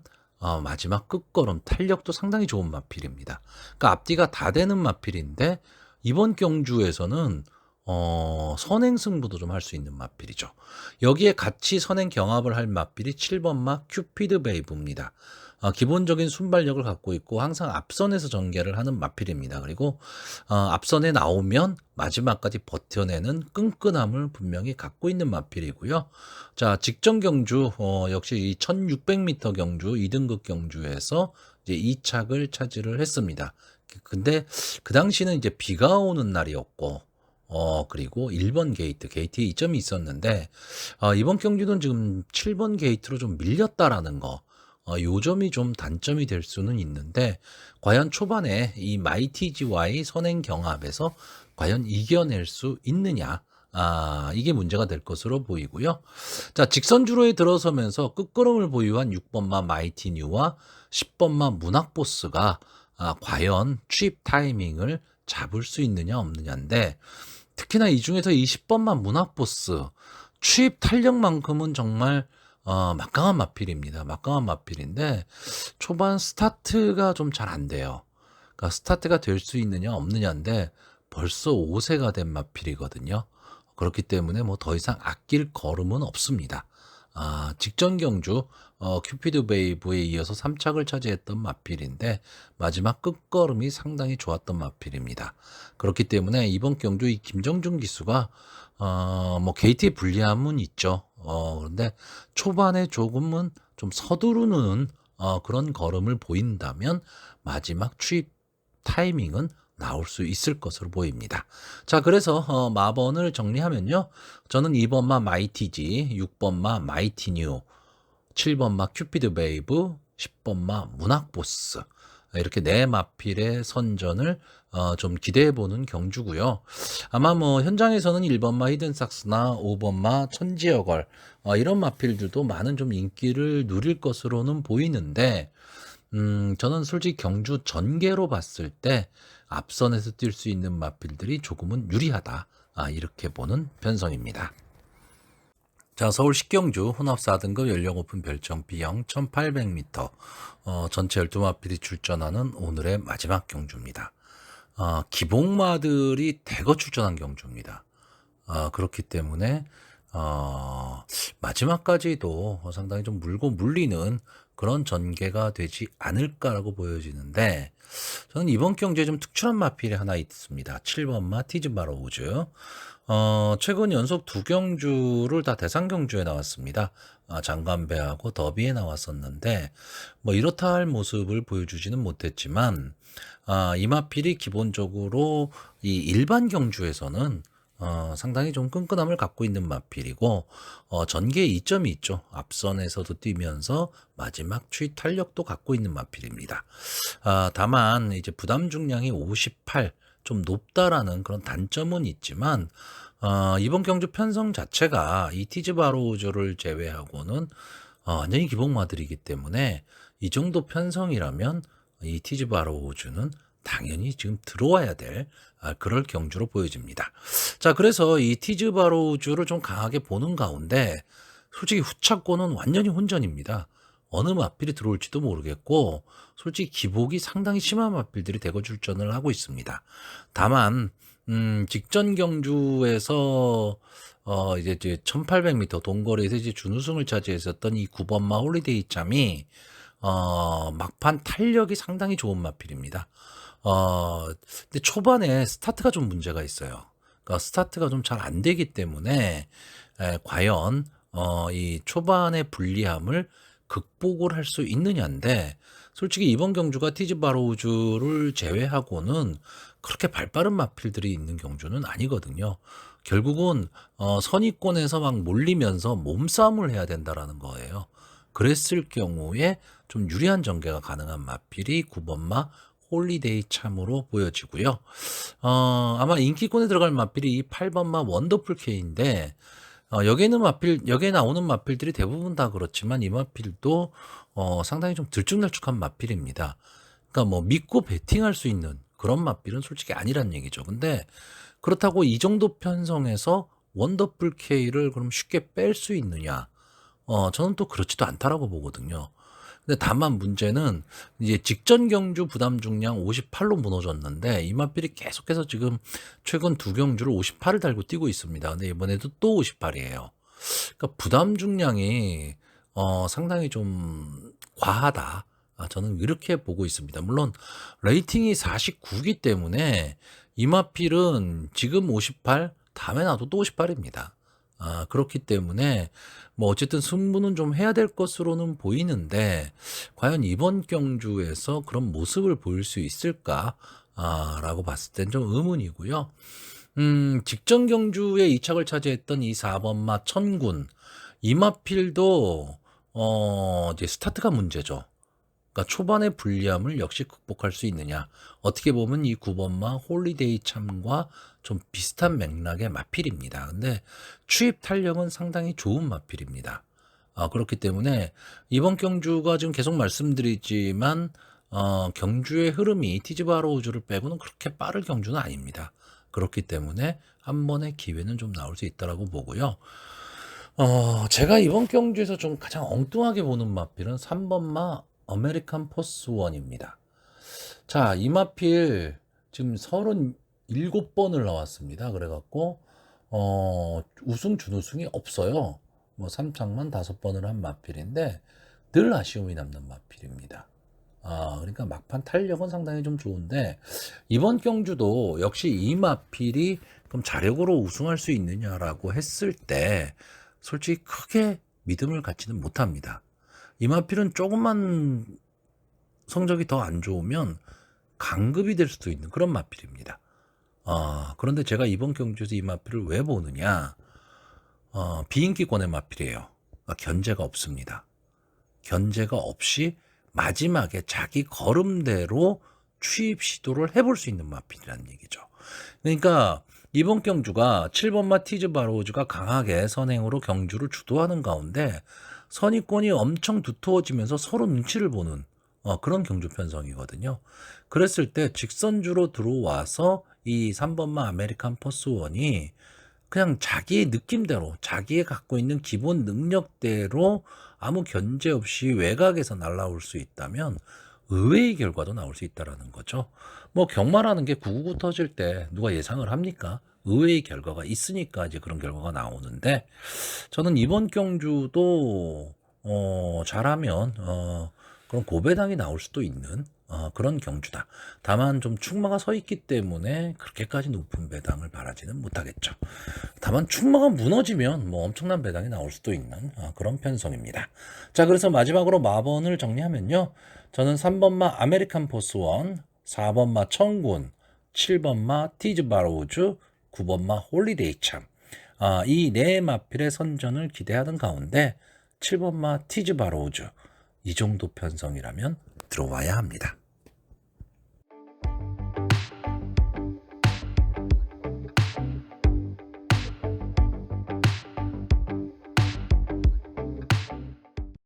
S1: 마지막 끝걸음 탄력도 상당히 좋은 마필입니다. 그러니까 앞뒤가 다 되는 마필인데 이번 경주에서는 선행 승부도 좀 할 수 있는 마필이죠. 여기에 같이 선행 경합을 할 마필이 7번마 큐피드 베이브입니다. 기본적인 순발력을 갖고 있고 항상 앞선에서 전개를 하는 마필입니다. 그리고 앞선에 나오면 마지막까지 버텨내는 끈끈함을 분명히 갖고 있는 마필이고요. 자, 직전 경주 역시 이 1600m 경주 2등급 경주에서 이제 2착을 차지를 했습니다. 근데 그 당시는 이제 비가 오는 날이었고 그리고 1번 게이트에 이점이 있었는데 이번 경주는 지금 7번 게이트로 좀 밀렸다라는 거. 요 점이 좀 단점이 될 수는 있는데 과연 초반에 이 마이티지와의 선행 경합에서 과연 이겨낼 수 있느냐? 이게 문제가 될 것으로 보이고요. 자, 직선주로에 들어서면서 끝걸음을 보유한 6번마 마이티뉴와 10번마 문학보스가 과연 취입 타이밍을 잡을 수 있느냐 없느냐인데 특히나 이 중에서 이 10번마 문학보스 취입 탄력만큼은 정말 막강한 마필입니다. 막강한 마필인데 초반 스타트가 좀 잘 안 돼요. 그러니까 스타트가 될 수 있느냐 없느냐인데 벌써 5세가 된 마필이거든요. 그렇기 때문에 뭐 더 이상 아낄 걸음은 없습니다. 직전 경주 큐피드 베이브에 이어서 3착을 차지했던 마필인데 마지막 끝걸음이 상당히 좋았던 마필입니다. 그렇기 때문에 이번 경주 이 김정준 기수가 뭐 게이트의 불리함은 있죠. 그런데 초반에 조금은 좀 서두르는 그런 걸음을 보인다면 마지막 취입 타이밍은 나올 수 있을 것으로 보입니다. 자, 그래서 마번을 정리하면요. 저는 2번마 마이티지, 6번마 마이티뉴, 7번마 큐피드 베이브, 10번마 문학보스 이렇게 네 마필의 선전을 좀 기대해보는 경주고요. 아마 뭐 현장에서는 1번마 히든삭스나 5번마 천지여걸 이런 마필들도 많은 좀 인기를 누릴 것으로는 보이는데 저는 솔직히 경주 전개로 봤을 때 앞선에서 뛸 수 있는 마필들이 조금은 유리하다 이렇게 보는 편성입니다. 자, 서울 식경주 혼합 4등급 연령 오픈 별정 B형 1800m 전체 12마필이 출전하는 오늘의 마지막 경주입니다. 기복마들이 대거 출전한 경주입니다. 그렇기 때문에 마지막까지도 상당히 좀 물고 물리는 그런 전개가 되지 않을까라고 보여지는데 저는 이번 경주에 좀 특출한 마필이 하나 있습니다. 7번마 티즈바로우즈. 최근 연속 두 경주를 다 대상 경주에 나왔습니다. 장관배하고 더비에 나왔었는데 뭐 이렇다 할 모습을 보여주지는 못했지만 이 마필이 기본적으로 이 일반 경주에서는 상당히 좀 끈끈함을 갖고 있는 마필이고 전개에 이점이 있죠. 앞선에서도 뛰면서 마지막 추입 탄력도 갖고 있는 마필입니다. 다만 이제 부담 중량이 58 좀 높다라는 그런 단점은 있지만 이번 경주 편성 자체가 이 티즈바로우즈를 제외하고는 완전히 기복마들이기 때문에 이 정도 편성이라면 이 티즈바로우즈는 당연히 지금 들어와야 될 그럴 경주로 보여집니다. 자, 그래서 이 티즈바로우즈를 좀 강하게 보는 가운데 솔직히 후차권은 완전히 혼전입니다. 어느 마필이 들어올지도 모르겠고 솔직히 기복이 상당히 심한 마필들이 대거 출전을 하고 있습니다. 다만 직전 경주에서 이제 1800m 동거리에서 이제 준우승을 차지했었던 이 9번마 홀리데이 참이 막판 탄력이 상당히 좋은 마필입니다. 근데 초반에 스타트가 좀 문제가 있어요. 그러니까 스타트가 좀 잘 안 되기 때문에 과연 이 초반의 불리함을 극복을 할 수 있느냐인데 솔직히 이번 경주가 티즈바로우즈를 제외하고는 그렇게 발빠른 마필들이 있는 경주는 아니거든요. 결국은 선위권에서 막 몰리면서 몸싸움을 해야 된다라는 거예요. 그랬을 경우에 좀 유리한 전개가 가능한 마필이 9번마 홀리데이 참으로 보여지고요. 아마 인기권에 들어갈 마필이 이 8번마 원더풀 K인데 여기에 나오는 마필들이 대부분 다 그렇지만 이 마필도 상당히 좀 들쭉날쭉한 마필입니다. 그러니까 뭐 믿고 베팅할 수 있는 그런 마필은 솔직히 아니란 얘기죠. 근데 그렇다고 이 정도 편성에서 원더풀 K를 그럼 쉽게 뺄 수 있느냐? 저는 또 그렇지도 않다라고 보거든요. 근데 다만 문제는 이제 직전 경주 부담 중량 58로 무너졌는데 이 마필이 계속해서 지금 최근 두 경주를 58을 달고 뛰고 있습니다. 근데 이번에도 또 58이에요. 그러니까 부담 중량이 상당히 좀 과하다. 저는 이렇게 보고 있습니다. 물론 레이팅이 49기 때문에 이 마필은 지금 58, 다음에 나도 또 58입니다. 그렇기 때문에 뭐 어쨌든 승부는 좀 해야 될 것으로는 보이는데 과연 이번 경주에서 그런 모습을 보일 수 있을까? 라고 봤을 땐 좀 의문이고요. 직전 경주에 2착을 차지했던 이 4번마 천군 이마필도 이제 스타트가 문제죠. 그러니까 초반의 불리함을 역시 극복할 수 있느냐. 어떻게 보면 이 9번마 홀리데이 참과 좀 비슷한 맥락의 마필입니다. 근데 추입 탄력은 상당히 좋은 마필입니다. 그렇기 때문에 이번 경주가 지금 계속 말씀드리지만 경주의 흐름이 티즈바로우즈를 빼고는 그렇게 빠를 경주는 아닙니다. 그렇기 때문에 한 번의 기회는 좀 나올 수 있다라고 보고요. 제가 이번 경주에서 좀 가장 엉뚱하게 보는 마필은 3번마 아메리칸 포스원입니다. 자, 이 마필 지금 37번을 나왔습니다. 그래갖고 우승 준우승이 없어요. 뭐 3착만 5번을 한 마필인데 늘 아쉬움이 남는 마필입니다. 그러니까 막판 탄력은 상당히 좀 좋은데 이번 경주도 역시 이 마필이 그럼 자력으로 우승할 수 있느냐라고 했을 때 솔직히 크게 믿음을 갖지는 못합니다. 이 마필은 조금만 성적이 더 안 좋으면 강급이 될 수도 있는 그런 마필입니다. 그런데 제가 이번 경주에서 이 마필을 왜 보느냐? 비인기권의 마필이에요. 견제가 없습니다. 견제가 없이 마지막에 자기 걸음대로 추입 시도를 해볼 수 있는 마필이라는 얘기죠. 그러니까 이번 경주가 7번마 티즈바로우즈가 강하게 선행으로 경주를 주도하는 가운데 선입권이 엄청 두터워지면서 서로 눈치를 보는 그런 경주 편성이거든요. 그랬을 때 직선주로 들어와서 이 3번마 아메리칸 포스원이 그냥 자기의 느낌대로 자기의 갖고 있는 기본 능력대로 아무 견제 없이 외곽에서 날아올 수 있다면 의외의 결과도 나올 수 있다라는 거죠. 뭐 경마라는 게 999 터질 때 누가 예상을 합니까? 의외의 결과가 있으니까 이제 그런 결과가 나오는데 저는 이번 경주도 잘하면 그런 고배당이 나올 수도 있는 그런 경주다. 다만 좀 축마가 서 있기 때문에 그렇게까지 높은 배당을 바라지는 못하겠죠. 다만 축마가 무너지면 뭐 엄청난 배당이 나올 수도 있는 그런 편성입니다. 자, 그래서 마지막으로 마번을 정리하면요. 저는 3번마 아메리칸 포스원, 4번마 청군, 7번마 티즈바로우즈, 9번마 홀리데이 참. 이 네 마필의 선전을 기대하는 가운데 7번마 티즈바로우즈 이 정도 편성이라면 들어와야 합니다.